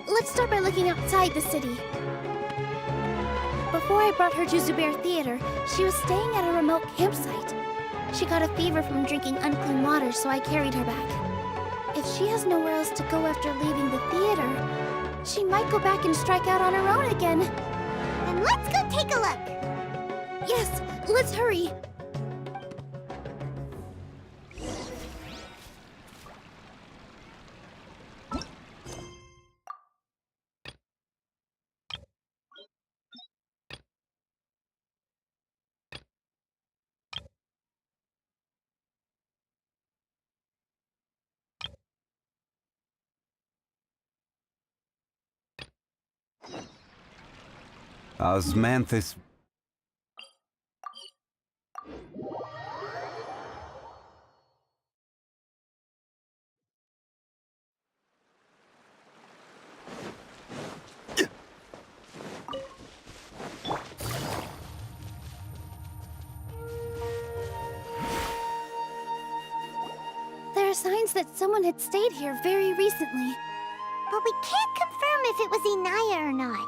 Let's start by looking outside the city. Before I brought her to Zubair Theater, she was staying at a remote campsite. She got a fever from drinking unclean water, so I carried her back. If she has nowhere else to go after leaving the theater, she might go back and strike out on her own again. Then let's go take a look. Yes, let's hurry. Osmanthus. There are signs that someone had stayed here very recently. But we can't confirm if it was Inaya or not.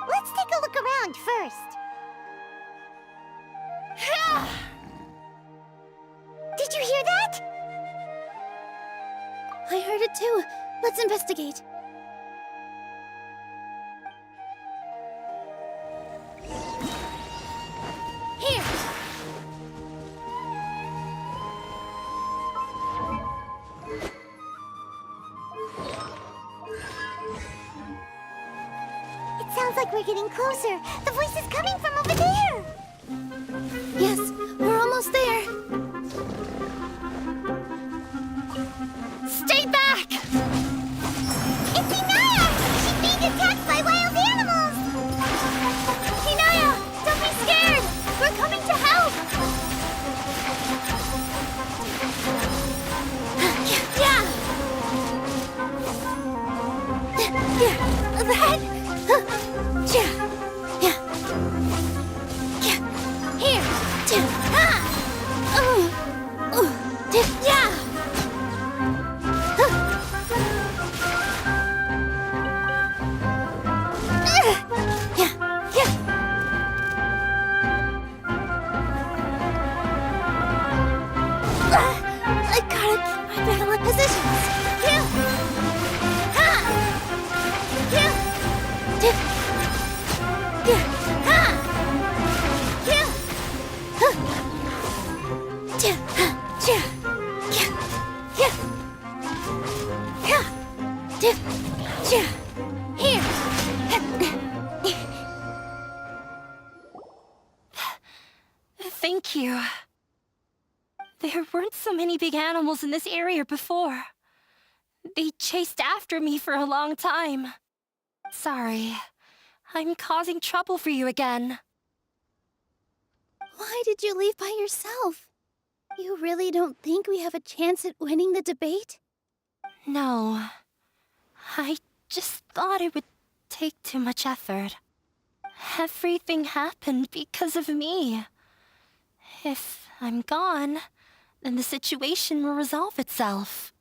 Let's take a look around first. Did you hear that? I heard it too. Let's investigate. Here! It sounds like we're getting closer. The voice is coming from over there. Yes, we're almost there. Stay back! It's Inaya! She's being attacked by wild animals! Inaya, don't be scared! We're coming to help! Yeah! That! Here! Yeah! I gotta keep my battle positions. Thank you. There weren't so many big animals in this area before. They chased after me for a long time. Sorry. I'm causing trouble for you again. Why did you leave by yourself? You really don't think we have a chance at winning the debate? No. I just thought it would take too much effort. Everything happened because of me. If I'm gone, then the situation will resolve itself.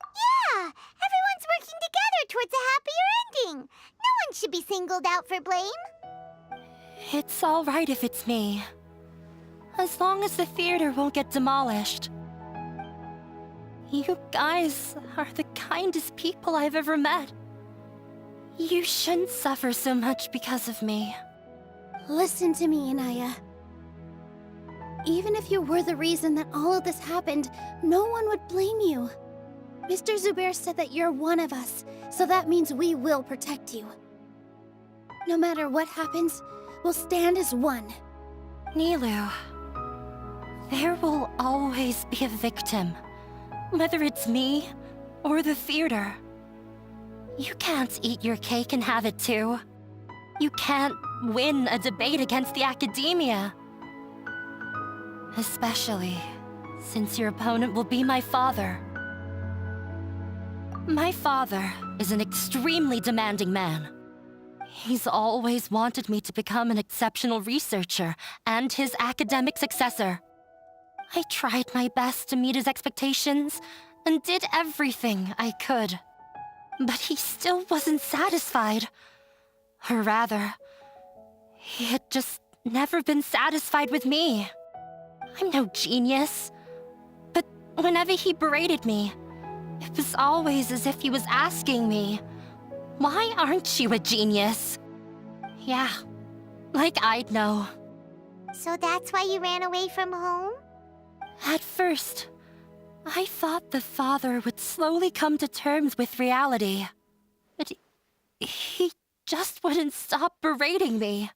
Yeah, everyone's working together towards a happier ending. No one should be singled out for blame. It's all right if it's me. As long as the theater won't get demolished. You guys are the kindest people I've ever met. You shouldn't suffer so much because of me. Listen to me, Inaya. Even if you were the reason that all of this happened, no one would blame you. Mr. Zubair said that you're one of us, so that means we will protect you. No matter what happens, we'll stand as one. Nilou, there will always be a victim. Whether it's me or the theater. You can't eat your cake and have it too. You can't win a debate against the academia. Especially since your opponent will be my father. My father is an extremely demanding man. He's always wanted me to become an exceptional researcher and his academic successor. I tried my best to meet his expectations and did everything I could. But he still wasn't satisfied. Or rather, he had just never been satisfied with me. I'm no genius. But whenever he berated me, it was always as if he was asking me, "Why aren't you a genius?" Yeah, like I'd know. So that's why you ran away from home? At first, I thought the father would slowly come to terms with reality. But he just wouldn't stop berating me.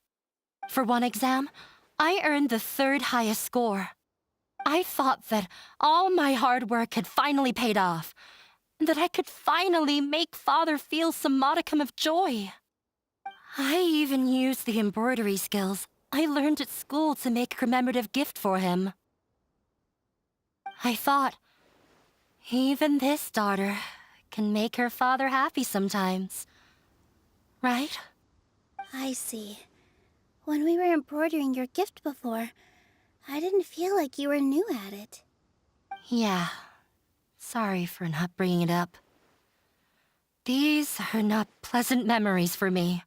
For one exam, I earned the 3rd highest score. I thought that all my hard work had finally paid off, and that I could finally make father feel some modicum of joy. I even used the embroidery skills I learned at school to make a commemorative gift for him. I thought, even this daughter can make her father happy sometimes. Right? I see. When we were embroidering your gift before, I didn't feel like you were new at it. Yeah. Sorry for not bringing it up. These are not pleasant memories for me.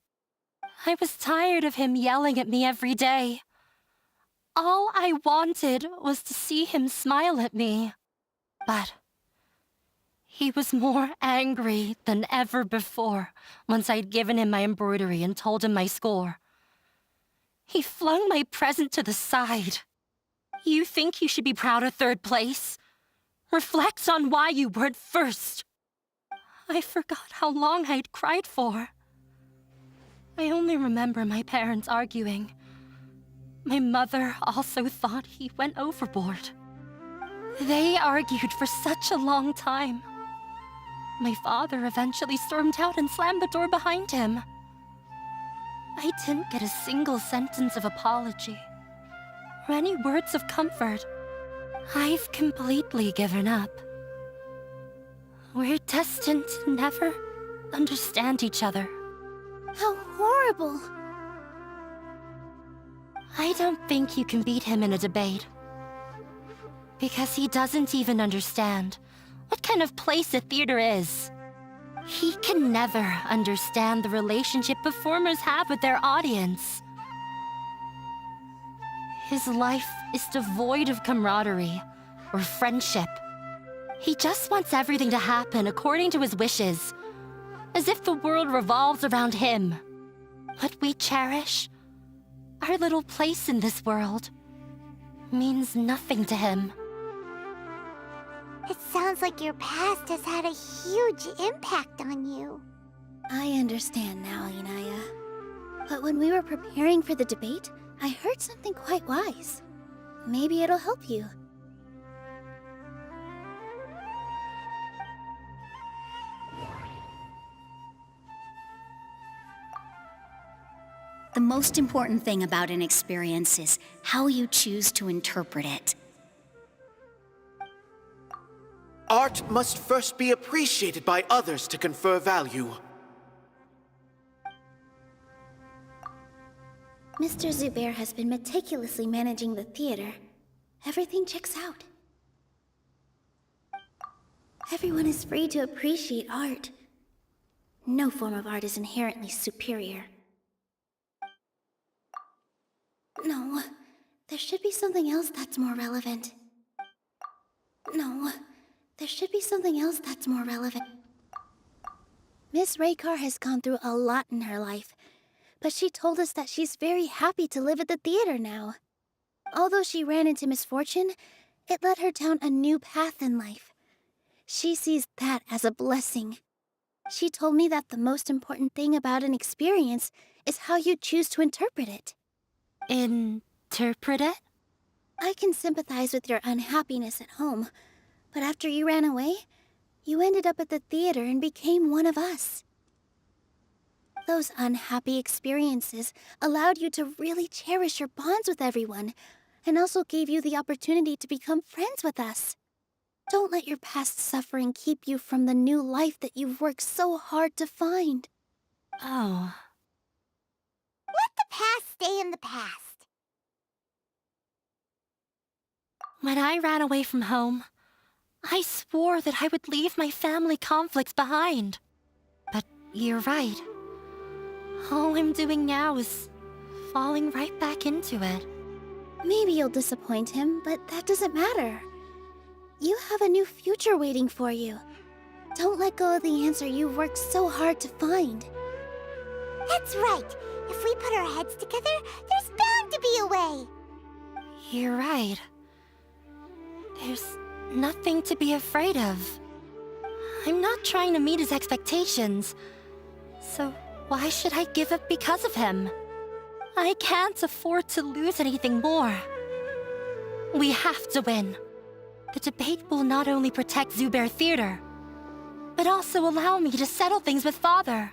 I was tired of him yelling at me every day. All I wanted was to see him smile at me. But he was more angry than ever before once I'd given him my embroidery and told him my score. He flung my present to the side. You think you should be proud of 3rd place? Reflect on why you weren't 1st. I forgot how long I'd cried for. I only remember my parents arguing. My mother also thought he went overboard. They argued for such a long time. My father eventually stormed out and slammed the door behind him. I didn't get a single sentence of apology or any words of comfort. I've completely given up. We're destined to never understand each other. How horrible! I don't think you can beat him in a debate. Because he doesn't even understand what kind of place a theater is. He can never understand the relationship performers have with their audience. His life is devoid of camaraderie or friendship. He just wants everything to happen according to his wishes, as if the world revolves around him. What we cherish, our little place in this world, means nothing to him. It sounds like your past has had a huge impact on you. I understand now, Inaya. But when we were preparing for the debate, I heard something quite wise. Maybe it'll help you. The most important thing about an experience is how you choose to interpret it. Art must first be appreciated by others to confer value. Mr. Zubair has been meticulously managing the theater. Everything checks out. Everyone is free to appreciate art. No form of art is inherently superior. No, there should be something else that's more relevant. No, there should be something else that's more relevant. Miss Raykar has gone through a lot in her life, but she told us that she's very happy to live at the theater now. Although she ran into misfortune, it led her down a new path in life. She sees that as a blessing. She told me that the most important thing about an experience is how you choose to interpret it. Interpret it? I can sympathize with your unhappiness at home, but after you ran away, you ended up at the theater and became one of us. Those unhappy experiences allowed you to really cherish your bonds with everyone, and also gave you the opportunity to become friends with us. Don't let your past suffering keep you from the new life that you've worked so hard to find. Oh. Let the past stay in the past. When I ran away from home, I swore that I would leave my family conflicts behind. But you're right. All I'm doing now is falling right back into it. Maybe you'll disappoint him, but that doesn't matter. You have a new future waiting for you. Don't let go of the answer you've worked so hard to find. That's right. If we put our heads together, there's bound to be a way. You're right. There's nothing to be afraid of. I'm not trying to meet his expectations. So why should I give up because of him? I can't afford to lose anything more. We have to win. The debate will not only protect Zubair Theater, but also allow me to settle things with Father.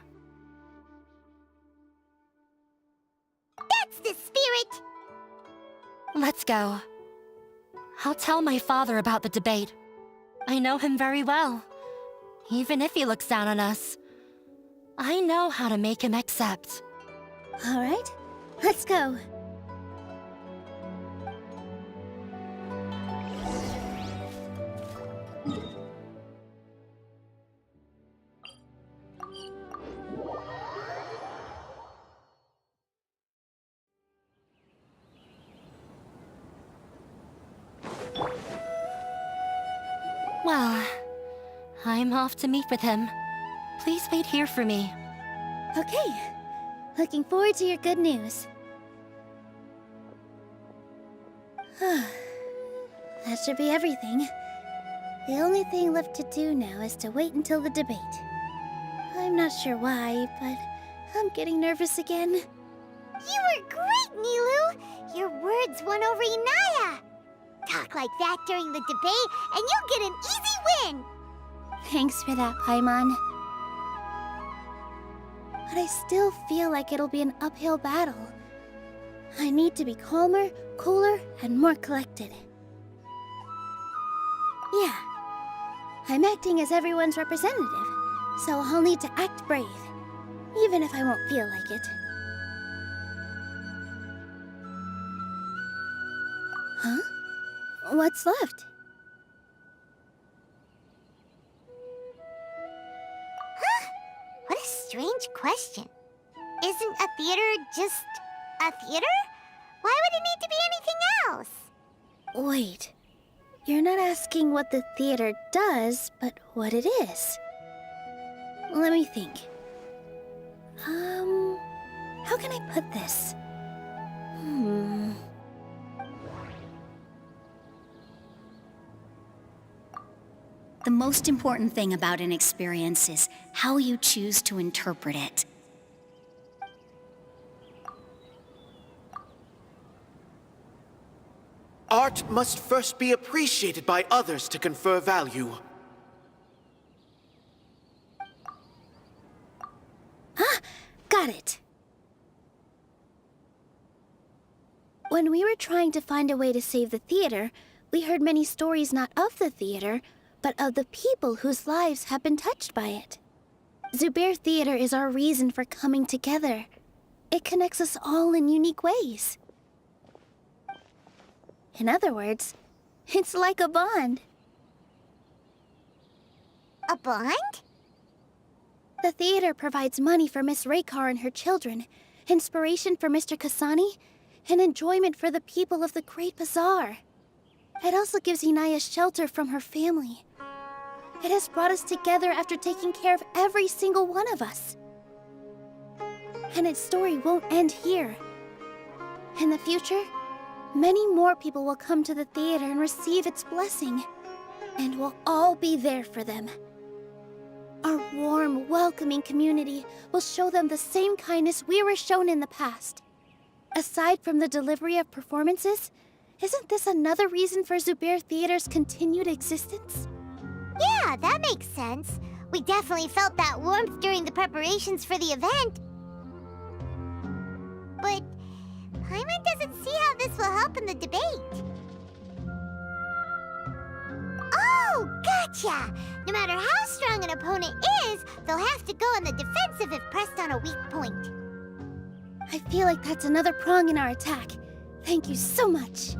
That's the spirit! Let's go. I'll tell my father about the debate. I know him very well. Even if he looks down on us, I know how to make him accept. All right, let's go. Well, I'm off to meet with him. Please wait here for me. Okay. Looking forward to your good news. That should be everything. The only thing left to do now is to wait until the debate. I'm not sure why, but I'm getting nervous again. You were great, Nilou! Your words won over Inaya! Talk like that during the debate, and you'll get an easy win! Thanks for that, Paimon. But I still feel like it'll be an uphill battle. I need to be calmer, cooler, and more collected. Yeah. I'm acting as everyone's representative, so I'll need to act brave, even if I won't feel like it. Huh? What's left? Huh? What a strange question. Isn't a theater just a theater? Why would it need to be anything else? Wait. You're not asking what the theater does, but what it is. Let me think. How can I put this? The most important thing about an experience is how you choose to interpret it. Art must first be appreciated by others to confer value. Ah, got it. When we were trying to find a way to save the theater, we heard many stories not of the theater, but of the people whose lives have been touched by it. Zubair Theater is our reason for coming together. It connects us all in unique ways. In other words, it's like a bond. A bond? The theater provides money for Miss Raykar and her children, inspiration for Mr. Kasani, and enjoyment for the people of the Great Bazaar. It also gives Inaya shelter from her family. It has brought us together after taking care of every single one of us. And its story won't end here. In the future, many more people will come to the theater and receive its blessing, and we'll all be there for them. Our warm, welcoming community will show them the same kindness we were shown in the past. Aside from the delivery of performances, isn't this another reason for Zubair Theater's continued existence? Yeah, that makes sense. We definitely felt that warmth during the preparations for the event. But Paimon doesn't see how this will help in the debate. Oh, gotcha! No matter how strong an opponent is, they'll have to go on the defensive if pressed on a weak point. I feel like that's another prong in our attack. Thank you so much.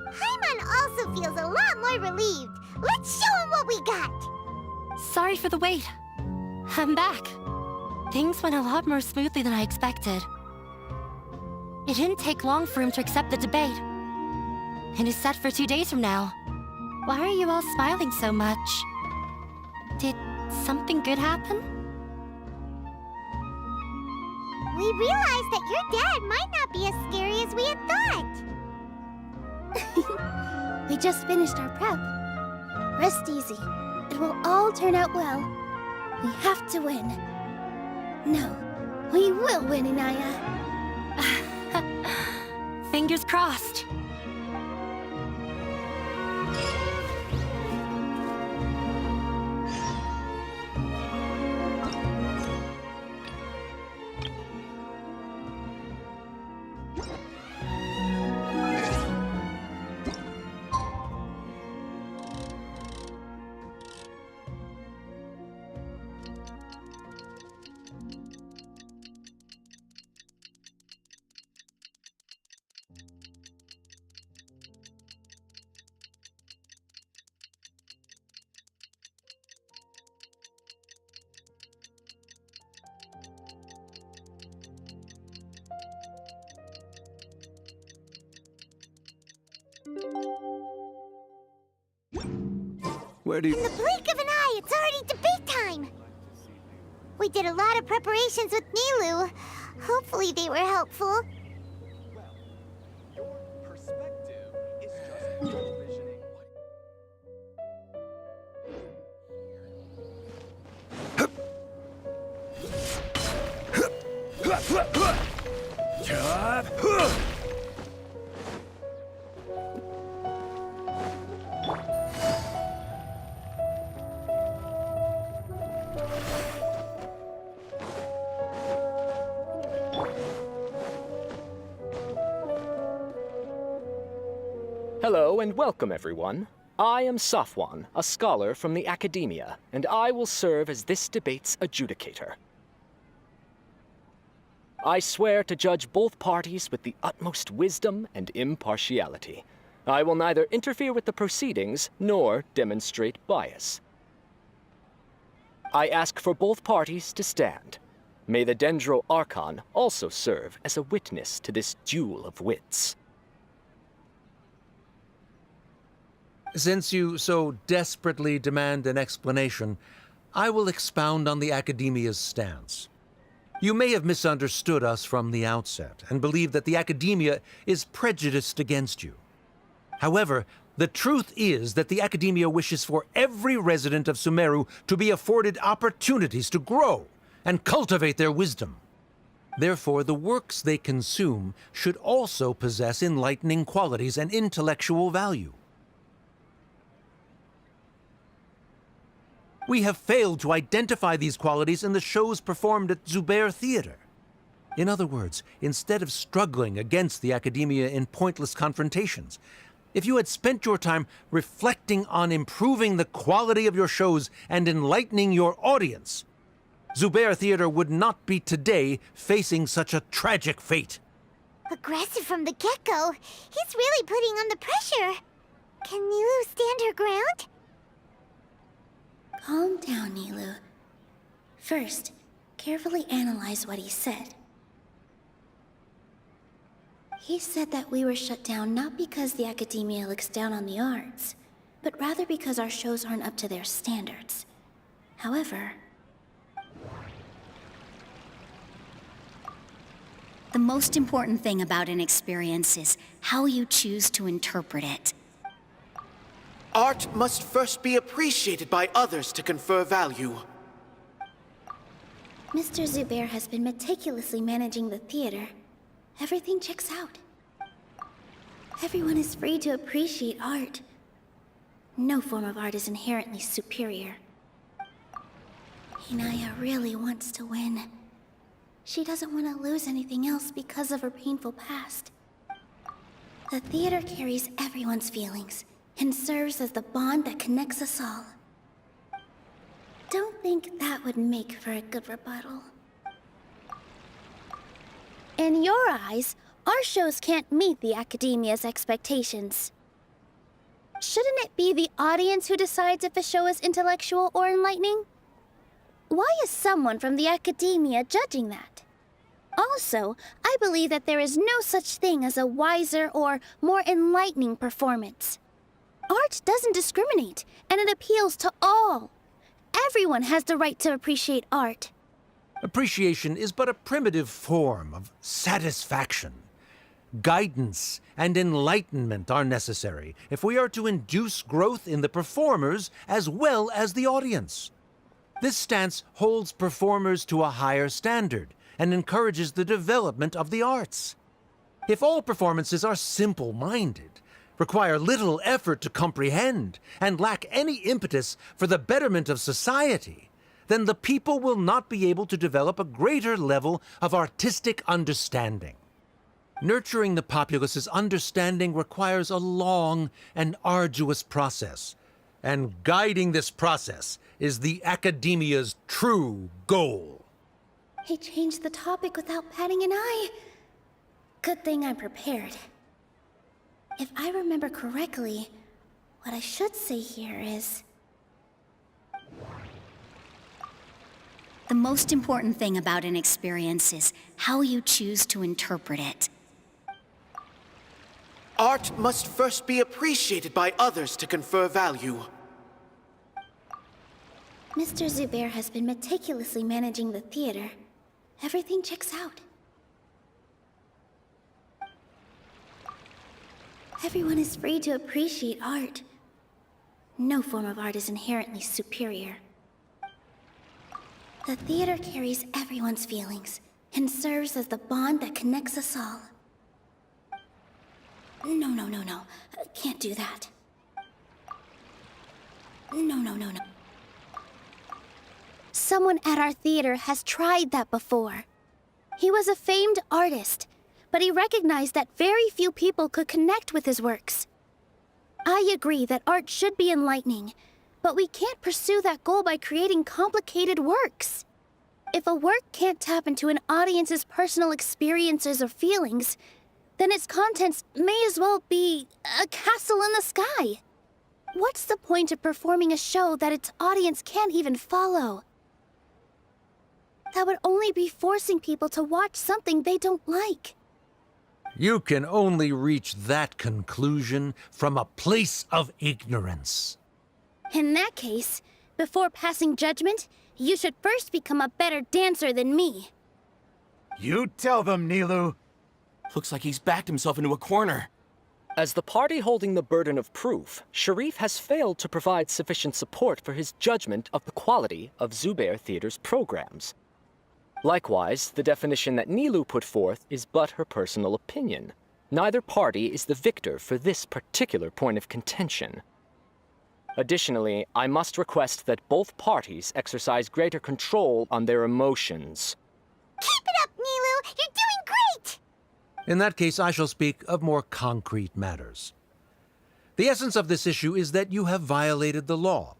Paimon also feels a lot more relieved. Let's show him what we got! Sorry for the wait. I'm back. Things went a lot more smoothly than I expected. It didn't take long for him to accept the debate. It is set for 2 days from now. Why are you all smiling so much? Did something good happen? We realized that your dad might not be as scary as we had thought. We just finished our prep. Rest easy. It will all turn out well. We have to win. No, we will win, Inaya. Fingers crossed. Where do you... In the blink of an eye, it's already debate time! We did a lot of preparations with Nilou. Hopefully they were helpful. Hello and welcome, everyone. I am Safwan, a scholar from the Academia, and I will serve as this debate's adjudicator. I swear to judge both parties with the utmost wisdom and impartiality. I will neither interfere with the proceedings nor demonstrate bias. I ask for both parties to stand. May the Dendro Archon also serve as a witness to this duel of wits. Since you so desperately demand an explanation, I will expound on the Academia's stance. You may have misunderstood us from the outset and believe that the Academia is prejudiced against you. However, the truth is that the Academia wishes for every resident of Sumeru to be afforded opportunities to grow and cultivate their wisdom. Therefore, the works they consume should also possess enlightening qualities and intellectual value. We have failed to identify these qualities in the shows performed at Zubair Theater. In other words, instead of struggling against the academia in pointless confrontations, if you had spent your time reflecting on improving the quality of your shows and enlightening your audience, Zubair Theater would not be today facing such a tragic fate. Aggressive from the get-go. He's really putting on the pressure. Can Nilou stand her ground? Calm down, Nilou. First, carefully analyze what he said. He said that we were shut down not because the academia looks down on the arts, but rather because our shows aren't up to their standards. However, The most important thing about an experience is how you choose to interpret it. Art must first be appreciated by others to confer value. Mr. Zubair has been meticulously managing the theater. Everything checks out. Everyone is free to appreciate art. No form of art is inherently superior. Inaya really wants to win. She doesn't want to lose anything else because of her painful past. The theater carries everyone's feelings and serves as the bond that connects us all. Don't think that would make for a good rebuttal. In your eyes, our shows can't meet the academia's expectations. Shouldn't it be the audience who decides if a show is intellectual or enlightening? Why is someone from the academia judging that? Also, I believe that there is no such thing as a wiser or more enlightening performance. Art doesn't discriminate, and it appeals to all. Everyone has the right to appreciate art. Appreciation is but a primitive form of satisfaction. Guidance and enlightenment are necessary if we are to induce growth in the performers as well as the audience. This stance holds performers to a higher standard and encourages the development of the arts. If all performances are simple-minded, require little effort to comprehend, and lack any impetus for the betterment of society, then the people will not be able to develop a greater level of artistic understanding. Nurturing the populace's understanding requires a long and arduous process, and guiding this process is the academia's true goal. He changed the topic without batting an eye. Good thing I'm prepared. If I remember correctly, what I should say here is... The most important thing about an experience is how you choose to interpret it. Art must first be appreciated by others to confer value. Mr. Zubair has been meticulously managing the theater. Everything checks out. Everyone is free to appreciate art. No form of art is inherently superior. The theater carries everyone's feelings and serves as the bond that connects us all. No. Can't do that. No. Someone at our theater has tried that before. He was a famed artist, but he recognized that very few people could connect with his works. I agree that art should be enlightening, but we can't pursue that goal by creating complicated works. If a work can't tap into an audience's personal experiences or feelings, then its contents may as well be a castle in the sky. What's the point of performing a show that its audience can't even follow? That would only be forcing people to watch something they don't like. You can only reach that conclusion from a place of ignorance. In that case, before passing judgment, you should first become a better dancer than me. You tell them, Nilou. Looks like he's backed himself into a corner. As the party holding the burden of proof, Sharif has failed to provide sufficient support for his judgment of the quality of Zubair Theater's programs. Likewise, the definition that Nilou put forth is but her personal opinion. Neither party is the victor for this particular point of contention. Additionally, I must request that both parties exercise greater control on their emotions. Keep it up, Nilu! You're doing great! In that case, I shall speak of more concrete matters. The essence of this issue is that you have violated the law,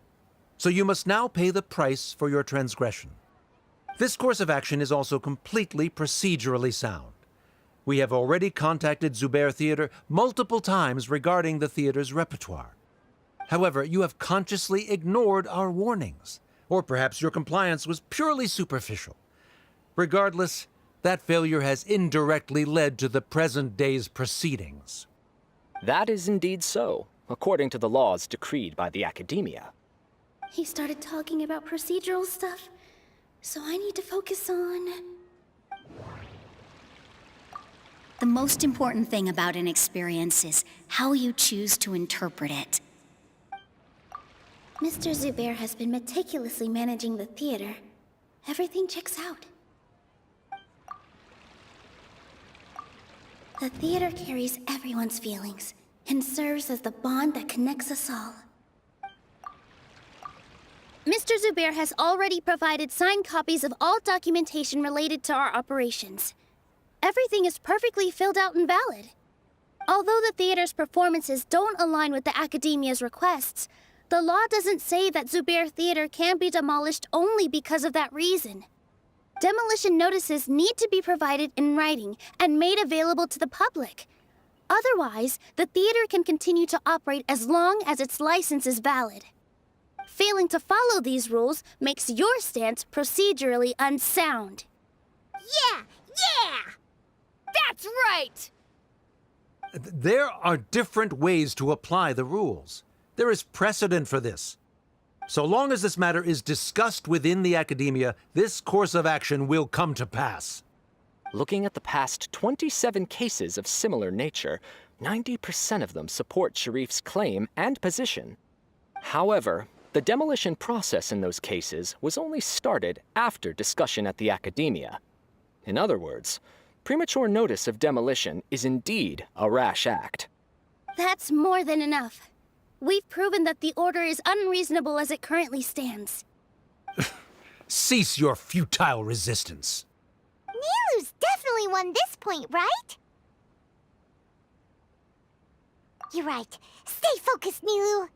so you must now pay the price for your transgression. This course of action is also completely procedurally sound. We have already contacted Zubair Theater multiple times regarding the theater's repertoire. However, you have consciously ignored our warnings, or perhaps your compliance was purely superficial. Regardless, that failure has indirectly led to the present day's proceedings. That is indeed so, according to the laws decreed by the Academia. He started talking about procedural stuff, so I need to focus on... The most important thing about an experience is how you choose to interpret it. Mr. Zubair has been meticulously managing the theater. Everything checks out. The theater carries everyone's feelings and serves as the bond that connects us all. Mr. Zubair has already provided signed copies of all documentation related to our operations. Everything is perfectly filled out and valid. Although the theater's performances don't align with the Academia's requests, the law doesn't say that Zubair Theater can be demolished only because of that reason. Demolition notices need to be provided in writing and made available to the public. Otherwise, the theater can continue to operate as long as its license is valid. Failing to follow these rules makes your stance procedurally unsound. Yeah! Yeah! That's right! There are different ways to apply the rules. There is precedent for this. So long as this matter is discussed within the Academia, this course of action will come to pass. Looking at the past 27 cases of similar nature, 90% of them support Sharif's claim and position. However, the demolition process in those cases was only started after discussion at the Academia. In other words, premature notice of demolition is indeed a rash act. That's more than enough. We've proven that the order is unreasonable as it currently stands. Cease your futile resistance. Nilu's definitely won this point, right? You're right. Stay focused, Nilu.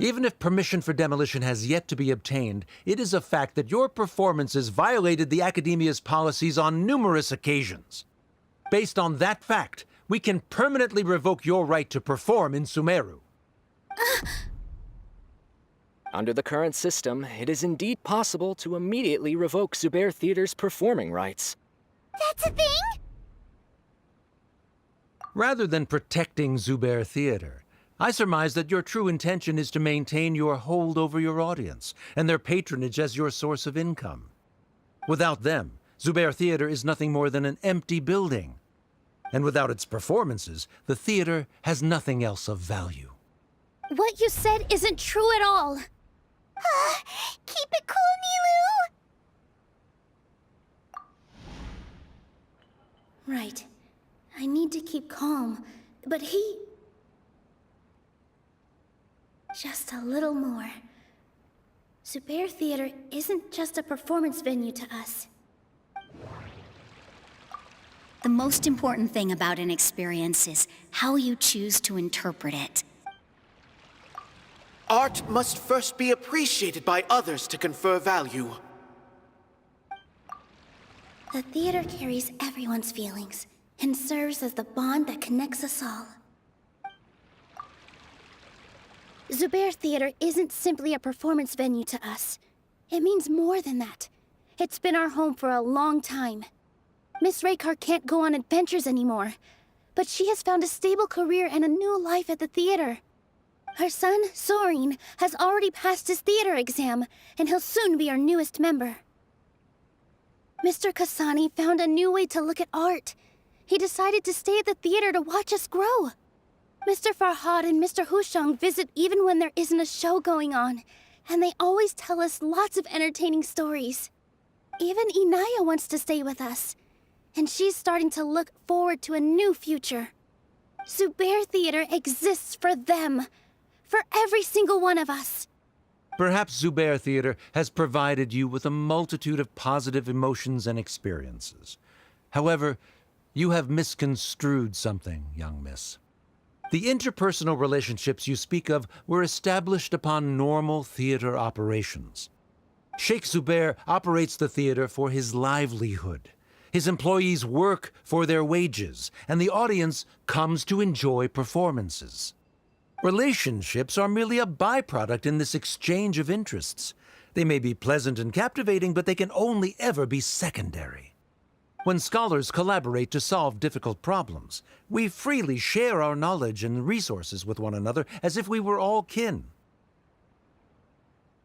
Even if permission for demolition has yet to be obtained, it is a fact that your performances violated the Academia's policies on numerous occasions. Based on that fact, we can permanently revoke your right to perform in Sumeru. Under the current system, it is indeed possible to immediately revoke Zubair Theater's performing rights. That's a thing? Rather than protecting Zubair Theater, I surmise that your true intention is to maintain your hold over your audience and their patronage as your source of income. Without them, Zubair Theater is nothing more than an empty building. And without its performances, the theater has nothing else of value. What you said isn't true at all. Keep it cool, Nilu! Right. I need to keep calm, but he... Just a little more. Zubair Theater isn't just a performance venue to us. The most important thing about an experience is how you choose to interpret it. Art must first be appreciated by others to confer value. The theater carries everyone's feelings and serves as the bond that connects us all. Zubair Theater isn't simply a performance venue to us. It means more than that. It's been our home for a long time. Miss Raykar can't go on adventures anymore, but she has found a stable career and a new life at the theater. Her son, Soren, has already passed his theater exam, and he'll soon be our newest member. Mr. Kasani found a new way to look at art. He decided to stay at the theater to watch us grow. Mr. Farhad and Mr. Hushang visit even when there isn't a show going on, and they always tell us lots of entertaining stories. Even Inaya wants to stay with us, and she's starting to look forward to a new future. Zubair Theater exists for them. For every single one of us. Perhaps Zubair Theater has provided you with a multitude of positive emotions and experiences. However, you have misconstrued something, young miss. The interpersonal relationships you speak of were established upon normal theater operations. Sheikh Zubair operates the theater for his livelihood. His employees work for their wages, and the audience comes to enjoy performances. Relationships are merely a byproduct in this exchange of interests. They may be pleasant and captivating, but they can only ever be secondary. When scholars collaborate to solve difficult problems, we freely share our knowledge and resources with one another as if we were all kin.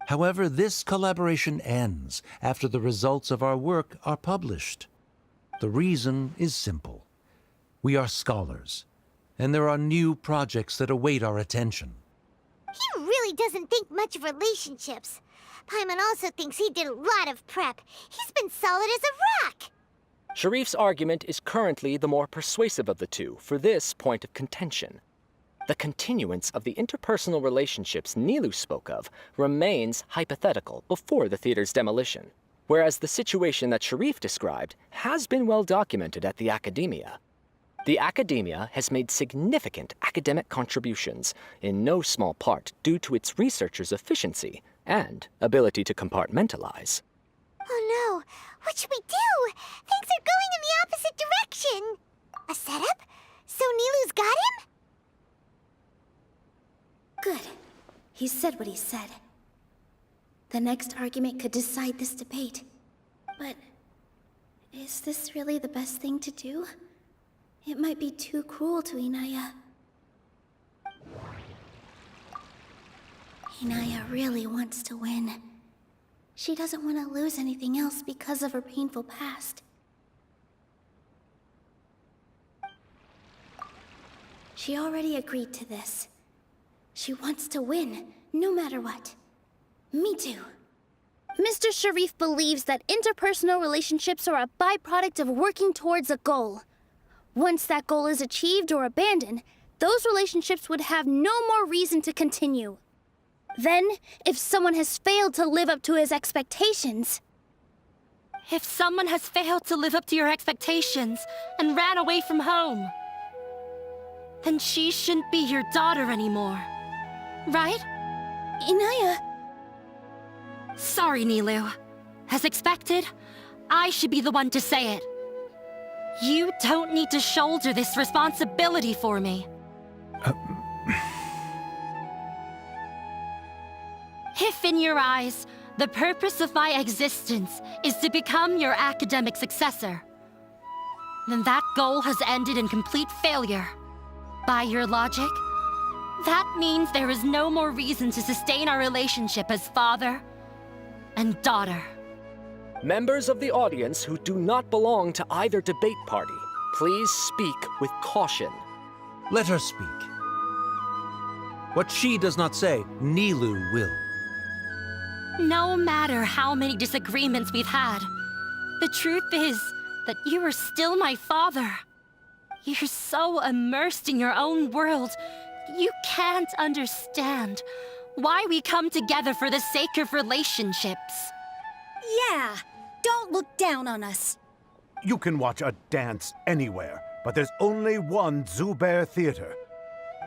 However, this collaboration ends after the results of our work are published. The reason is simple. We are scholars, and there are new projects that await our attention. He really doesn't think much of relationships. Paimon also thinks he did a lot of prep. He's been solid as a rock. Sharif's argument is currently the more persuasive of the two for this point of contention. The continuance of the interpersonal relationships Nilou spoke of remains hypothetical before the theater's demolition, whereas the situation that Sharif described has been well documented at the Academia. The Academia has made significant academic contributions, in no small part due to its researchers' efficiency and ability to compartmentalize. Oh no, what should we do? Things are going in the opposite direction. A setup? So Nilou's got him? Good. He said what he said. The next argument could decide this debate. But is this really the best thing to do? It might be too cruel to Inaya. Inaya really wants to win. She doesn't want to lose anything else because of her painful past. She already agreed to this. She wants to win, no matter what. Me too. Mr. Sharif believes that interpersonal relationships are a byproduct of working towards a goal. Once that goal is achieved or abandoned, those relationships would have no more reason to continue. Then, if someone has failed to live up to his expectations... If someone has failed to live up to your expectations and ran away from home, then she shouldn't be your daughter anymore. Right? Inaya... Sorry, Nilou. As expected, I should be the one to say it. You don't need to shoulder this responsibility for me. If in your eyes, the purpose of my existence is to become your academic successor, then that goal has ended in complete failure. By your logic, that means there is no more reason to sustain our relationship as father and daughter. Members of the audience who do not belong to either debate party, please speak with caution. Let her speak. What she does not say, Nilou will. No matter how many disagreements we've had, the truth is that you are still my father. You're so immersed in your own world, you can't understand why we come together for the sake of relationships. Yeah, don't look down on us. You can watch a dance anywhere, but there's only one Zubair Theater.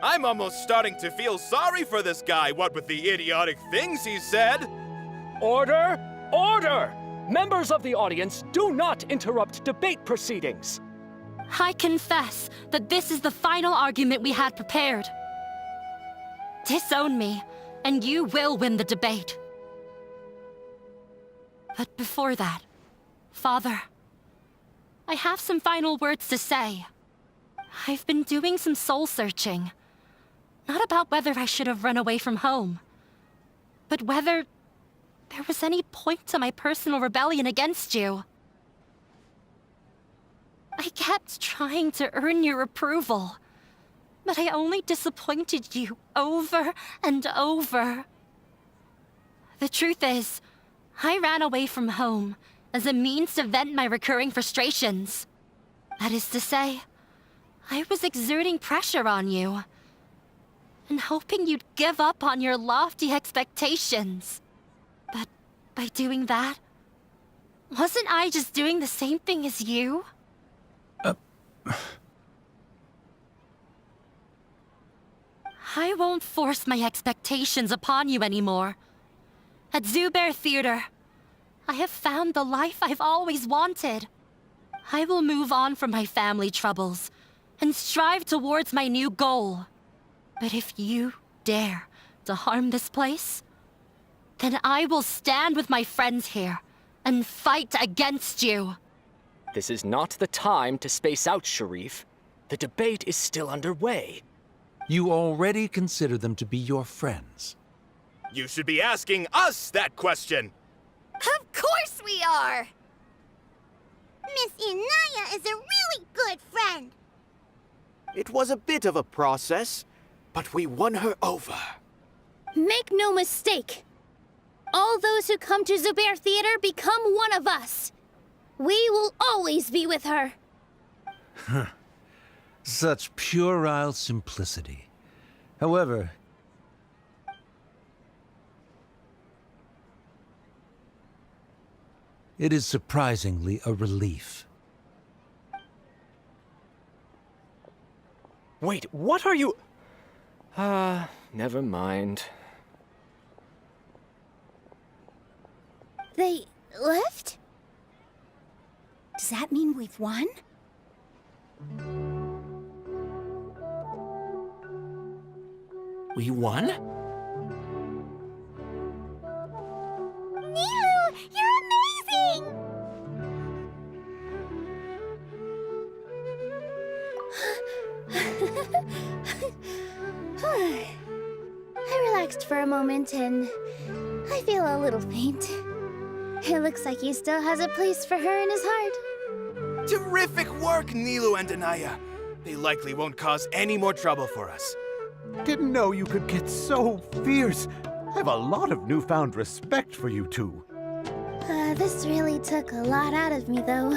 I'm almost starting to feel sorry for this guy, what with the idiotic things he said. Order! Order! Members of the audience, do not interrupt debate proceedings. I confess that this is the final argument we had prepared. Disown me, and you will win the debate. But before that, Father, I have some final words to say. I've been doing some soul-searching. Not about whether I should have run away from home, but whether there was any point to my personal rebellion against you. I kept trying to earn your approval, but I only disappointed you over and over. The truth is, I ran away from home as a means to vent my recurring frustrations. That is to say, I was exerting pressure on you and hoping you'd give up on your lofty expectations. But by doing that, wasn't I just doing the same thing as you? I won't force my expectations upon you anymore. At Zubair Theater, I have found the life I've always wanted. I will move on from my family troubles and strive towards my new goal. But if you dare to harm this place, then I will stand with my friends here and fight against you. This is not the time to space out, Sharif. The debate is still underway. You already consider them to be your friends. You should be asking us that question! Of course we are! Miss Inaya is a really good friend. It was a bit of a process, but we won her over. Make no mistake. All those who come to Zubair Theater become one of us. We will always be with her. Such puerile simplicity. However, it is surprisingly a relief. Wait, what are you... never mind. They left? Does that mean we've won? We won? Nilou, you're amazing! I relaxed for a moment and I feel a little faint. It looks like he still has a place for her in his heart. Terrific work, Nilou and Anaya. They likely won't cause any more trouble for us. Didn't know you could get so fierce. I have a lot of newfound respect for you two. This really took a lot out of me, though.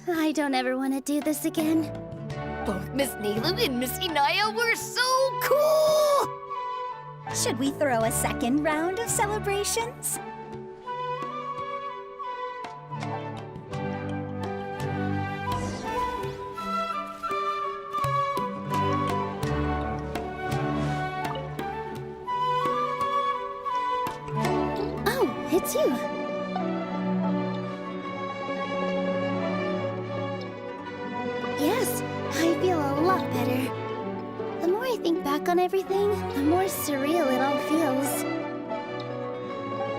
I don't ever want to do this again. Both Miss Nilou and Miss Inaya were so cool! Should we throw a second round of celebrations? Oh, it's you. Yes, I feel a lot better. The more I think back on everything, the more surreal it all feels.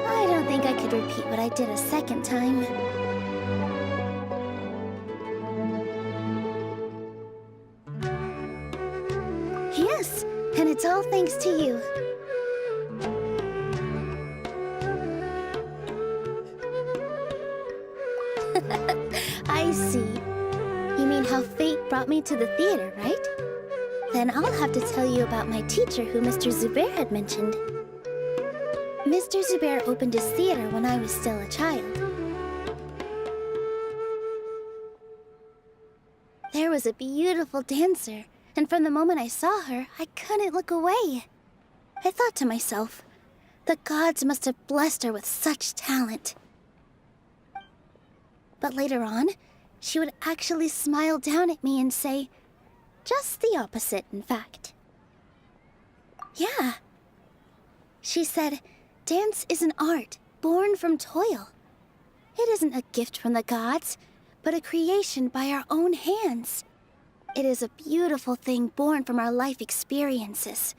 I don't think I could repeat what I did a second time. Yes, and it's all thanks to you. I see. You mean how fate brought me to the theater, right? Then I'll have to tell you about my teacher who Mr. Zubair had mentioned. Mr. Zubair opened his theater when I was still a child. There was a beautiful dancer, and from the moment I saw her, I couldn't look away. I thought to myself, the gods must have blessed her with such talent. But later on, she would actually smile down at me and say, just the opposite, in fact. Yeah. She said, dance is an art born from toil. It isn't a gift from the gods, but a creation by our own hands. It is a beautiful thing born from our life experiences.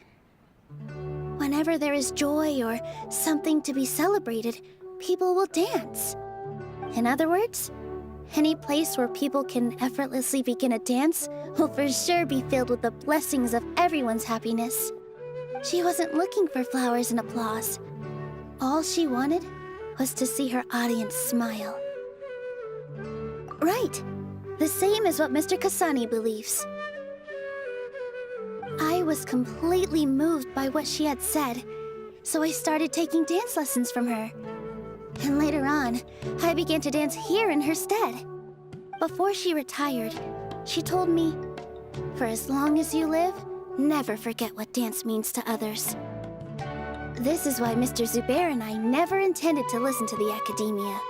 Whenever there is joy or something to be celebrated, people will dance. In other words, any place where people can effortlessly begin a dance will for sure be filled with the blessings of everyone's happiness. She wasn't looking for flowers and applause. All she wanted was to see her audience smile. Right. The same as what Mr. Kasani believes. I was completely moved by what she had said, so I started taking dance lessons from her. And later on, I began to dance here in her stead. Before she retired, she told me, for as long as you live, never forget what dance means to others. This is why Mr. Zubair and I never intended to listen to the academia.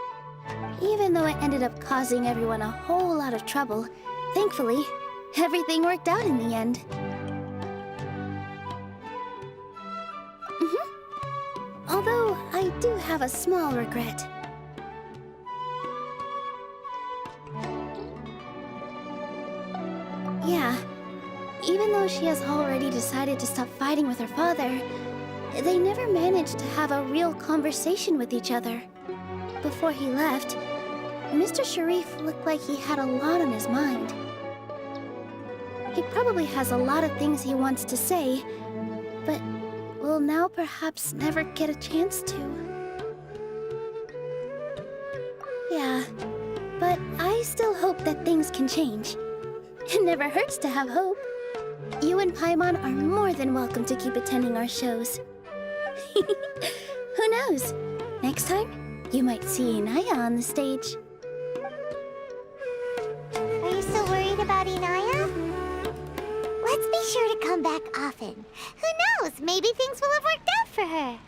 Even though it ended up causing everyone a whole lot of trouble, Thankfully, everything worked out in the end. Although, I do have a small regret. Yeah, even though she has already decided to stop fighting with her father, they never managed to have a real conversation with each other. Before he left, Mr. Sharif looked like he had a lot on his mind. He probably has a lot of things he wants to say, but will now perhaps never get a chance to. Yeah, but I still hope that things can change. It never hurts to have hope. You and Paimon are more than welcome to keep attending our shows. Who knows? Next time, you might see Inaya on the stage. Are you still worried about Inaya? Let's be sure to come back often. Who knows? Maybe things will have worked out for her.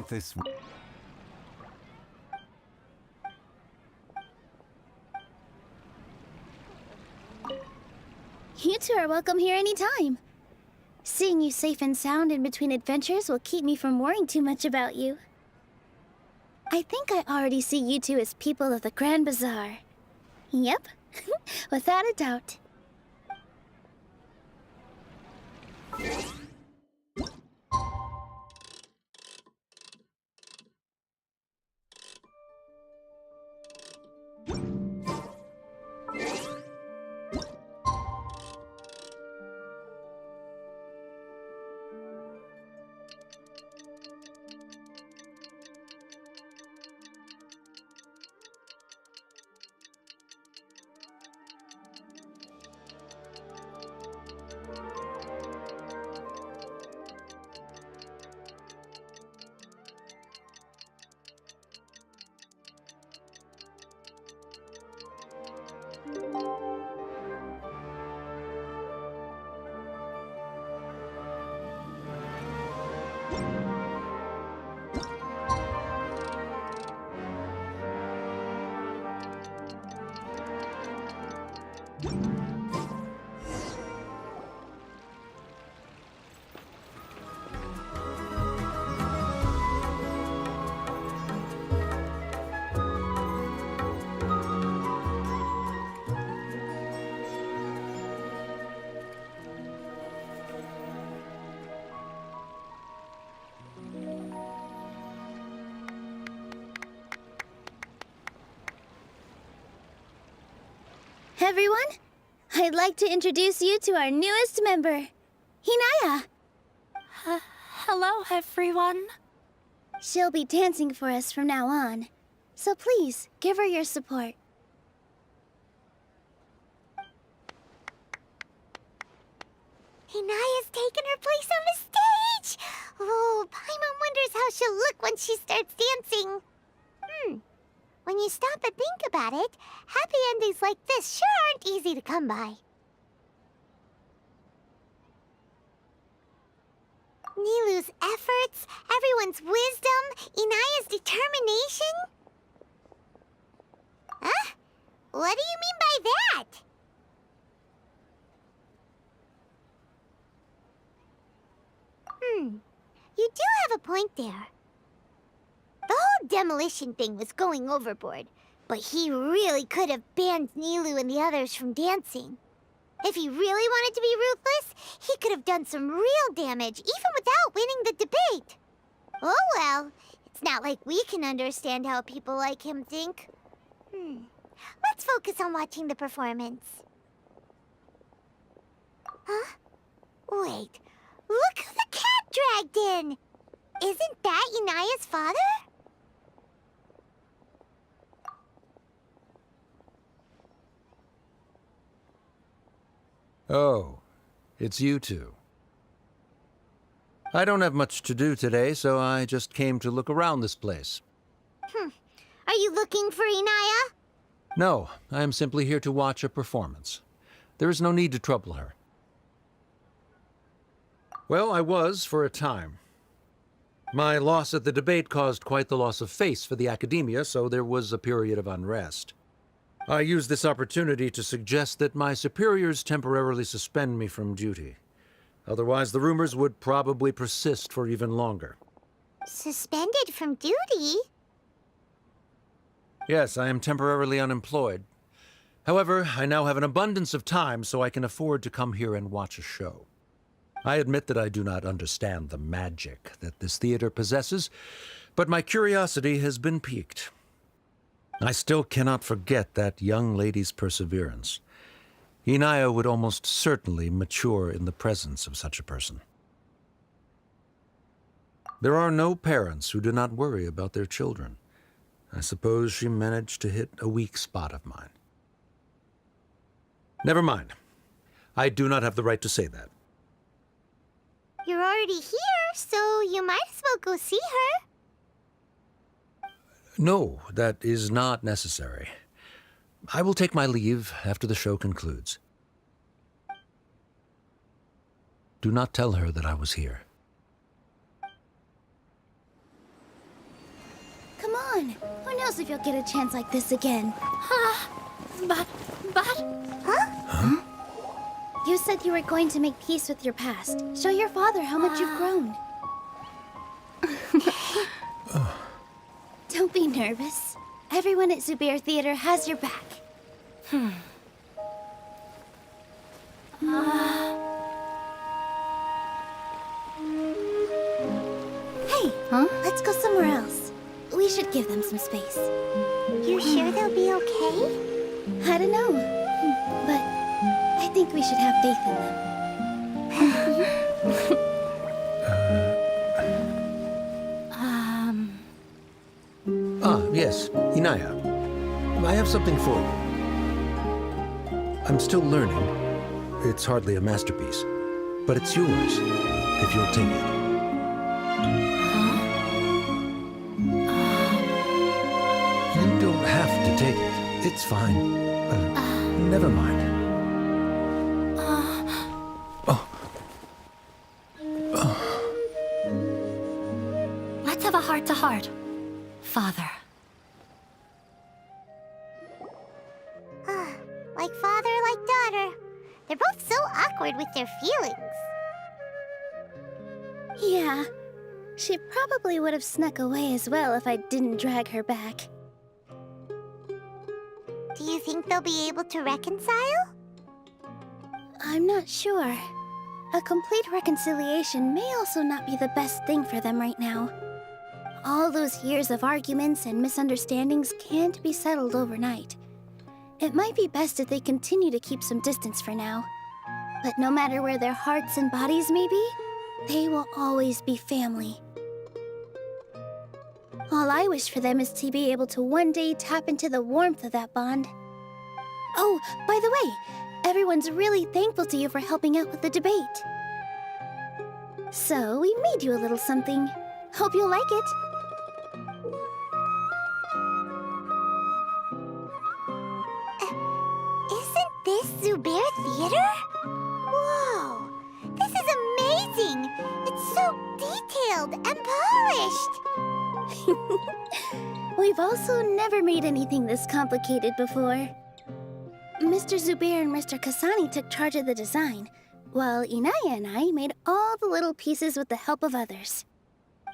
This. You two are welcome here anytime. Seeing you safe and sound in between adventures will keep me from worrying too much about you. I think I already see you two as people of the Grand Bazaar. Yep, without a doubt. Everyone, I'd like to introduce you to our newest member, Inaya. Hello, everyone. She'll be dancing for us from now on, so please give her your support. Inaya's taken her place on the stage! Oh, Paimon wonders how she'll look when she starts dancing. When you stop and think about it, happy endings like this sure aren't easy to come by. Nilou's efforts, everyone's wisdom, Inaya's determination? Huh? What do you mean by that? You do have a point there. The whole demolition thing was going overboard, but he really could have banned Nilou and the others from dancing. If he really wanted to be ruthless, he could have done some real damage, even without winning the debate. Oh well, it's not like we can understand how people like him think. Let's focus on watching the performance. Huh? Wait, look who the cat dragged in! Isn't that Inaya's father? Oh, it's you two. I don't have much to do today, so I just came to look around this place. Are you looking for Inaya? No, I am simply here to watch a performance. There is no need to trouble her. Well, I was for a time. My loss at the debate caused quite the loss of face for the academia, so there was a period of unrest. I used this opportunity to suggest that my superiors temporarily suspend me from duty. Otherwise, the rumors would probably persist for even longer. Suspended from duty? Yes, I am temporarily unemployed. However, I now have an abundance of time, so I can afford to come here and watch a show. I admit that I do not understand the magic that this theater possesses, but my curiosity has been piqued. I still cannot forget that young lady's perseverance. Inaya would almost certainly mature in the presence of such a person. There are no parents who do not worry about their children. I suppose she managed to hit a weak spot of mine. Never mind. I do not have the right to say that. You're already here, so you might as well go see her. No, that is not necessary. I will take my leave after the show concludes. Do not tell her that I was here. Come on. Who knows if you'll get a chance like this again? But... Huh? You said you were going to make peace with your past. Show your father how much you've grown. Don't be nervous. Everyone at Zubair Theater has your back. Hey, let's go somewhere else. We should give them some space. You sure they'll be okay? I don't know, but I think we should have faith in them. Yes, Inaya. I have something for you. I'm still learning. It's hardly a masterpiece, but it's yours, if you'll take it. You don't have to take it. It's fine. Never mind. Let's have a heart-to-heart, Father. Like father, like daughter. They're both so awkward with their feelings. Yeah, she probably would have snuck away as well if I didn't drag her back. Do you think they'll be able to reconcile? I'm not sure. A complete reconciliation may also not be the best thing for them right now. All those years of arguments and misunderstandings can't be settled overnight. It might be best if they continue to keep some distance for now. But no matter where their hearts and bodies may be, they will always be family. All I wish for them is to be able to one day tap into the warmth of that bond. Oh, by the way, everyone's really thankful to you for helping out with the debate. So, we made you a little something. Hope you'll like it. Isn't this Zubair Theater? Whoa! This is amazing! It's so detailed and polished! We've also never made anything this complicated before. Mr. Zubair and Mr. Kasani took charge of the design, while Inaya and I made all the little pieces with the help of others.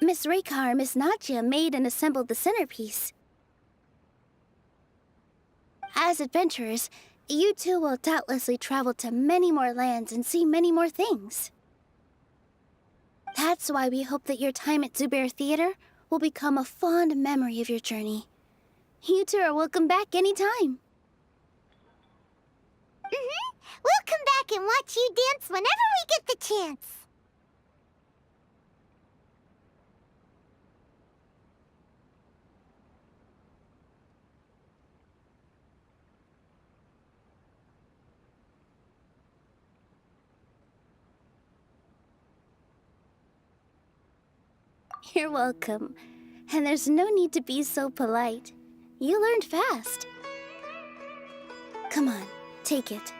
Miss Reikar and Miss Nadja made and assembled the centerpiece. As adventurers, you two will doubtlessly travel to many more lands and see many more things. That's why we hope that your time at Zubair Theater will become a fond memory of your journey. You two are welcome back anytime. We'll come back and watch you dance whenever we get the chance. You're welcome. And there's no need to be so polite. You learned fast. Come on, take it.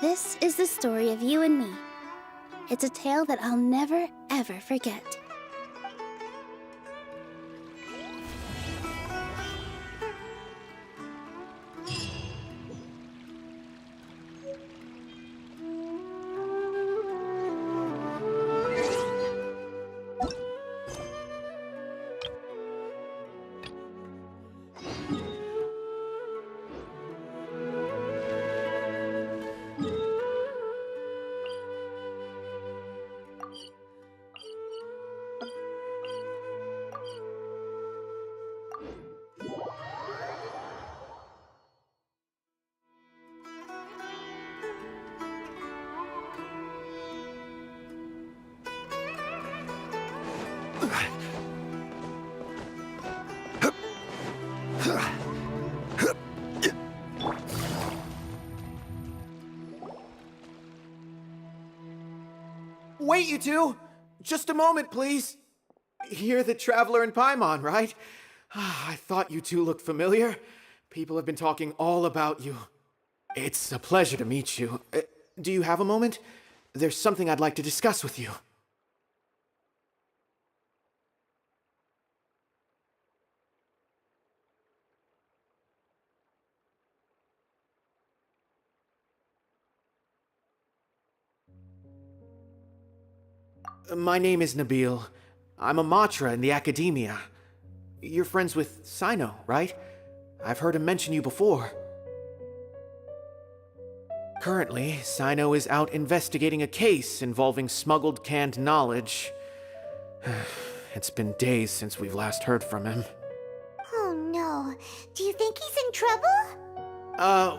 This is the story of you and me. It's a tale that I'll never, ever forget. Wait, you two! Just a moment, please. You're the Traveler in Paimon, right? I thought you two looked familiar. People have been talking all about you. It's a pleasure to meet you. Do you have a moment? There's something I'd like to discuss with you. My name is Nabil. I'm a Matra in the Academia. You're friends with Sino, right? I've heard him mention you before. Currently, Sino is out investigating a case involving smuggled canned knowledge. It's been days since we've last heard from him. Oh no. Do you think he's in trouble?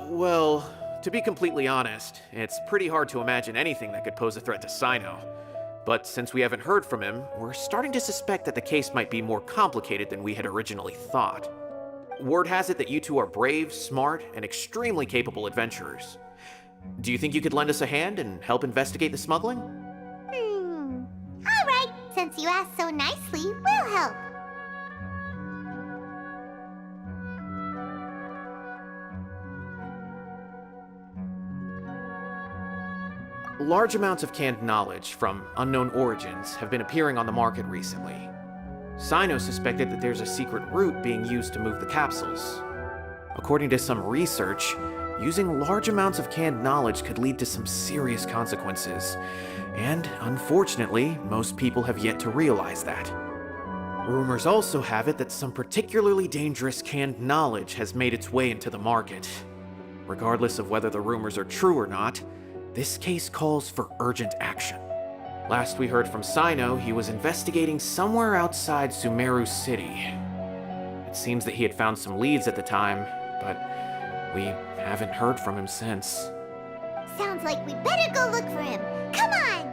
Well, to be completely honest, it's pretty hard to imagine anything that could pose a threat to Sino. But since we haven't heard from him, we're starting to suspect that the case might be more complicated than we had originally thought. Word has it that you two are brave, smart, and extremely capable adventurers. Do you think you could lend us a hand and help investigate the smuggling? All right. Since you asked so nicely, we'll help. Large amounts of canned knowledge from unknown origins have been appearing on the market recently. Sino suspected that there's a secret route being used to move the capsules. According to some research, using large amounts of canned knowledge could lead to some serious consequences, and unfortunately, most people have yet to realize that. Rumors also have it that some particularly dangerous canned knowledge has made its way into the market. Regardless of whether the rumors are true or not, this case calls for urgent action. Last we heard from Sino, he was investigating somewhere outside Sumeru City. It seems that he had found some leads at the time, but we haven't heard from him since. Sounds like we better go look for him. Come on!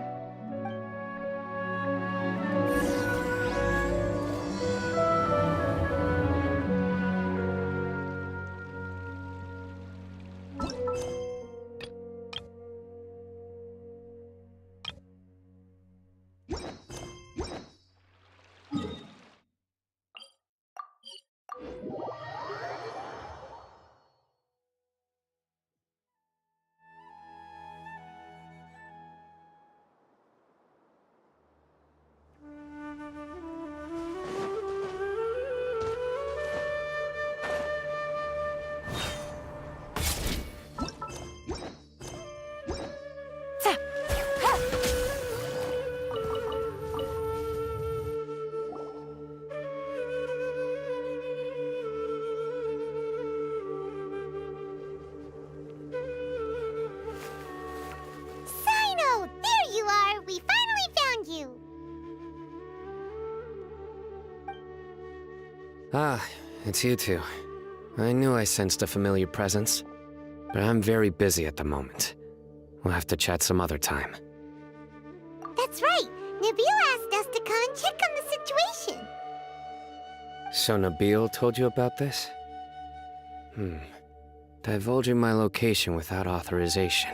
Ah, it's you two. I knew I sensed a familiar presence, but I'm very busy at the moment. We'll have to chat some other time. That's right. Nabil asked us to come and check on the situation. So Nabil told you about this? Divulging my location without authorization.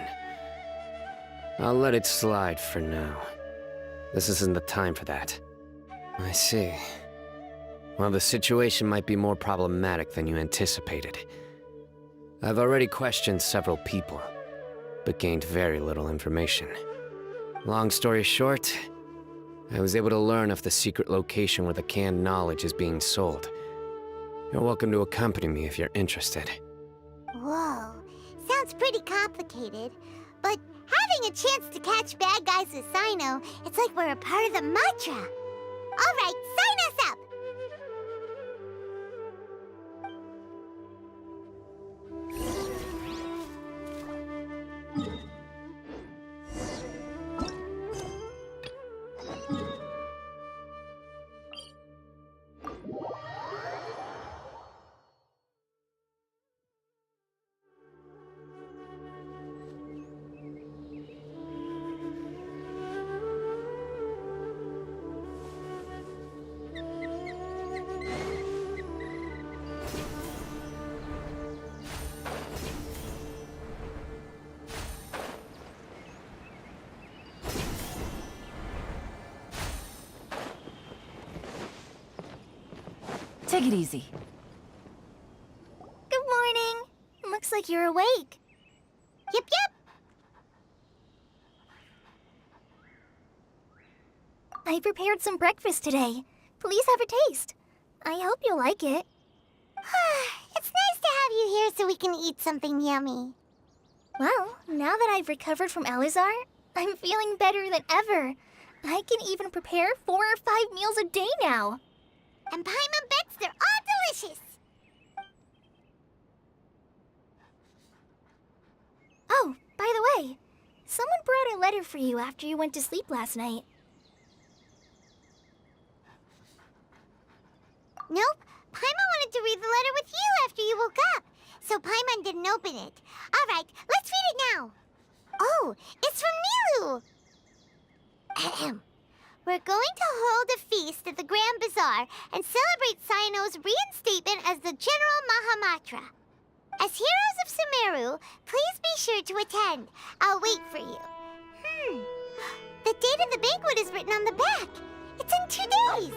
I'll let it slide for now. This isn't the time for that. I see. Well, the situation might be more problematic than you anticipated. I've already questioned several people, but gained very little information. Long story short, I was able to learn of the secret location where the canned knowledge is being sold. You're welcome to accompany me if you're interested. Whoa, sounds pretty complicated. But having a chance to catch bad guys with Cyno, it's like we're a part of the Matra. All right, sign us up! Take it easy. Good morning. Looks like you're awake. Yep, yep. I prepared some breakfast today. Please have a taste. I hope you'll like it. It's nice to have you here so we can eat something yummy. Well, now that I've recovered from Elazar, I'm feeling better than ever. I can even prepare 4 or 5 meals a day now. And Paimon bets they're all delicious. Oh, by the way, someone brought a letter for you after you went to sleep last night. Nope. Paimon wanted to read the letter with you after you woke up, so Paimon didn't open it. All right, let's read it now. Oh, it's from Nilou. Ahem. We're going to hold a feast at the Grand Bazaar and celebrate Cyno's reinstatement as the General Mahamatra. As heroes of Sumeru, please be sure to attend. I'll wait for you. The date of the banquet is written on the back. It's in 2 days.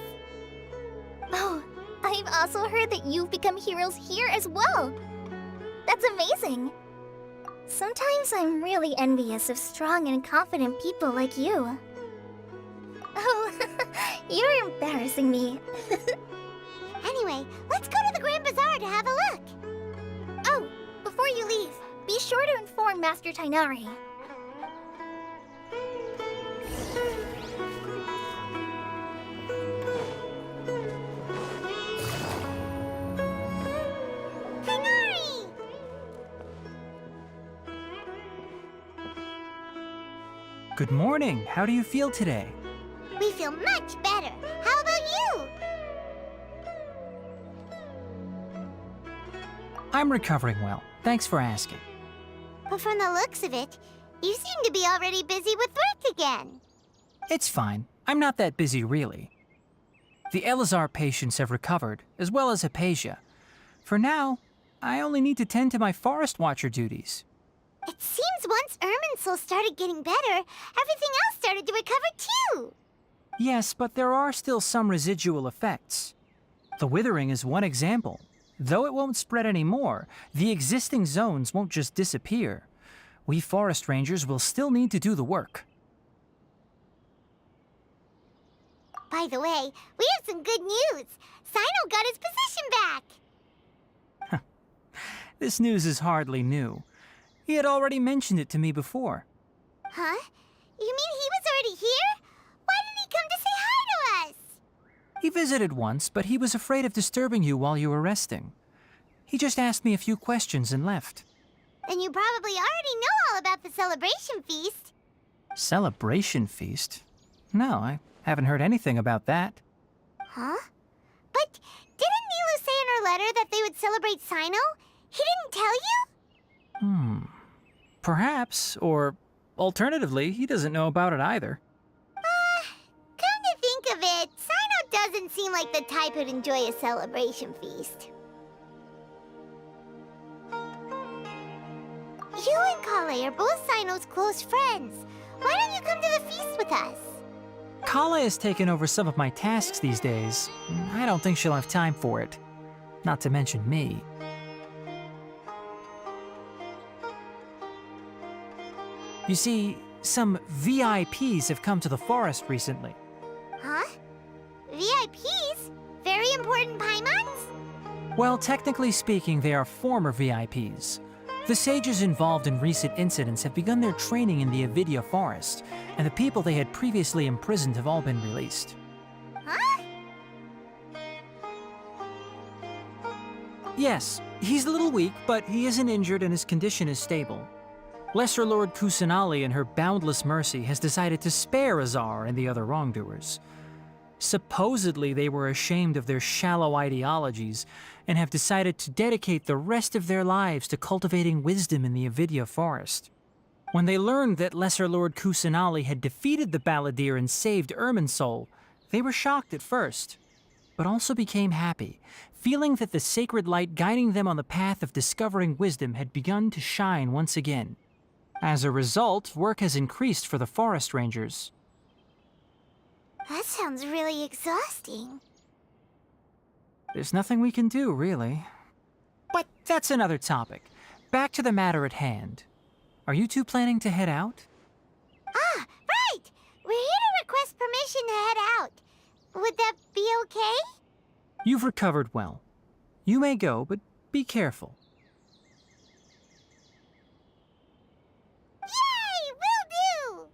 Oh, I've also heard that you've become heroes here as well. That's amazing. Sometimes I'm really envious of strong and confident people like you. Oh, you're embarrassing me. Anyway, let's go to the Grand Bazaar to have a look. Oh, before you leave, be sure to inform Master Tighnari. Tighnari! Good morning. How do you feel today? We feel much better. How about you? I'm recovering well. Thanks for asking. But from the looks of it, you seem to be already busy with work again. It's fine. I'm not that busy, really. The Elazar patients have recovered, as well as Hypatia. For now, I only need to tend to my Forest Watcher duties. It seems once Irminsul started getting better, everything else started to recover too. Yes, but there are still some residual effects. The withering is one example. Though it won't spread anymore, the existing zones won't just disappear. We forest rangers will still need to do the work. By the way, we have some good news. Cyno got his position back. This news is hardly new. He had already mentioned it to me before. Huh? You mean he was already here? Why didn't he come to say hi to us? He visited once, but he was afraid of disturbing you while you were resting. He just asked me a few questions and left. Then you probably already know all about the celebration feast. Celebration feast? No, I haven't heard anything about that. Huh? But didn't Nilou say in her letter that they would celebrate Cyno? He didn't tell you? Perhaps, or alternatively, he doesn't know about it either. Come to think of it, Cyno doesn't seem like the type who'd enjoy a celebration feast. You and Kale are both Cyno's close friends. Why don't you come to the feast with us? Kale has taken over some of my tasks these days. I don't think she'll have time for it. Not to mention me. You see, some VIPs have come to the forest recently. Huh? VIPs? Very important Paimons? Well, technically speaking, they are former VIPs. The sages involved in recent incidents have begun their training in the Avidya forest, and the people they had previously imprisoned have all been released. Huh? Yes, he's a little weak, but he isn't injured and his condition is stable. Lesser Lord Kusanali, in her boundless mercy, has decided to spare Azar and the other wrongdoers. Supposedly, they were ashamed of their shallow ideologies and have decided to dedicate the rest of their lives to cultivating wisdom in the Avidya forest. When they learned that Lesser Lord Kusanali had defeated the Balladeer and saved Irminsul, they were shocked at first, but also became happy, feeling that the sacred light guiding them on the path of discovering wisdom had begun to shine once again. As a result, work has increased for the forest rangers. That sounds really exhausting. There's nothing we can do, really. But that's another topic. Back to the matter at hand. Are you two planning to head out? Ah, right! We're here to request permission to head out. Would that be okay? You've recovered well. You may go, but be careful. Yay! Will do!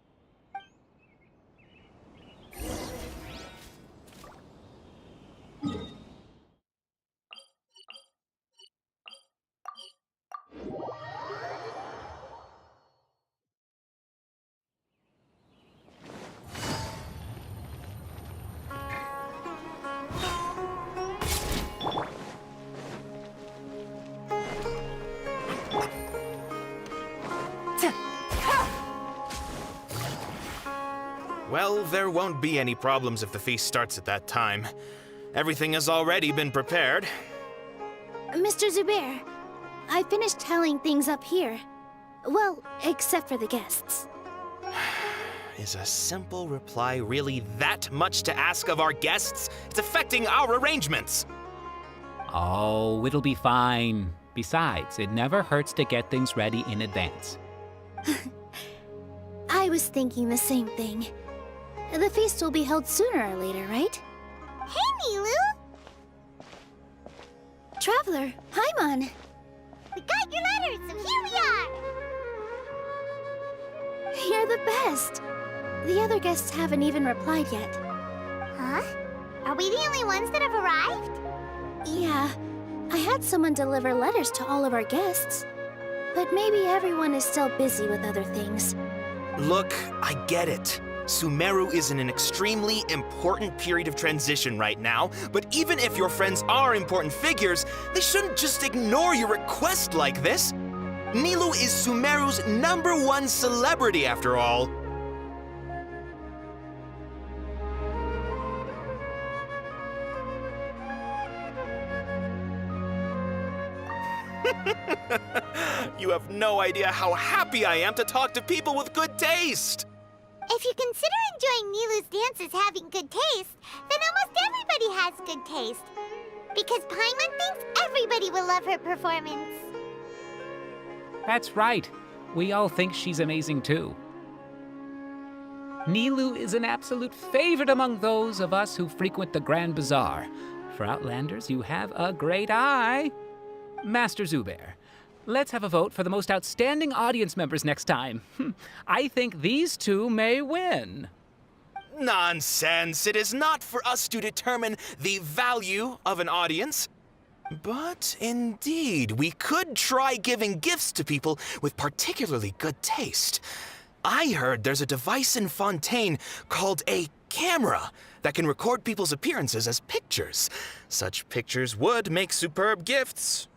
Well, there won't be any problems if the feast starts at that time. Everything has already been prepared. Mr. Zubair, I finished tallying things up here. Well, except for the guests. Is a simple reply really that much to ask of our guests? It's affecting our arrangements. Oh, it'll be fine. Besides, it never hurts to get things ready in advance. I was thinking the same thing. The feast will be held sooner or later, right? Hey, Nilou! Traveler, Paimon! We got your letters, so here we are! You're the best! The other guests haven't even replied yet. Huh? Are we the only ones that have arrived? Yeah, I had someone deliver letters to all of our guests. But maybe everyone is still busy with other things. Look, I get it. Sumeru is in an extremely important period of transition right now, but even if your friends are important figures, they shouldn't just ignore your request like this. Nilou is Sumeru's #1 celebrity, after all. You have no idea how happy I am to talk to people with good taste! If you consider enjoying Nilou's dances having good taste, then almost everybody has good taste. Because Paimon thinks everybody will love her performance. That's right. We all think she's amazing too. Nilou is an absolute favorite among those of us who frequent the Grand Bazaar. For Outlanders, you have a great eye. Master Zubair, let's have a vote for the most outstanding audience members next time. I think these two may win. Nonsense! It is not for us to determine the value of an audience. But indeed, we could try giving gifts to people with particularly good taste. I heard there's a device in Fontaine called a camera that can record people's appearances as pictures. Such pictures would make superb gifts.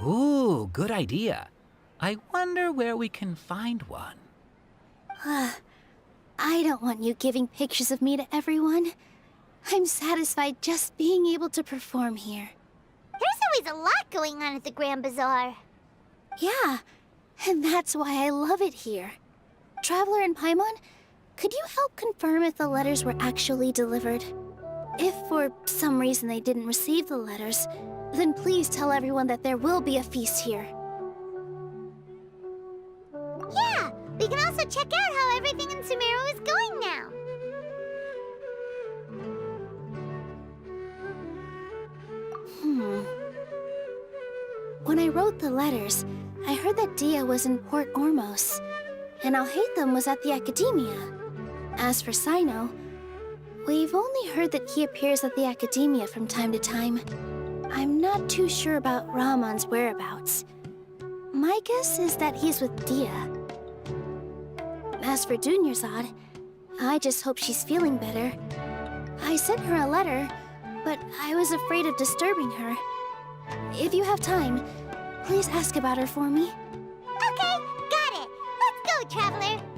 Ooh, good idea. I wonder where we can find one. I don't want you giving pictures of me to everyone. I'm satisfied just being able to perform here. There's always a lot going on at the Grand Bazaar. Yeah, and that's why I love it here. Traveler and Paimon, could you help confirm if the letters were actually delivered? If for some reason they didn't receive the letters, then please tell everyone that there will be a feast here. Yeah, we can also check out how everything in Sumeru is going now. When I wrote the letters, I heard that Dia was in Port Ormos, and Alhaitham was at the Academia. As for Sino, we've only heard that he appears at the Academia from time to time. I'm not too sure about Rahman's whereabouts. My guess is that he's with Dia. As for Dunyarzad, I just hope she's feeling better. I sent her a letter, but I was afraid of disturbing her. If you have time, please ask about her for me. Okay, got it. Let's go, Traveler.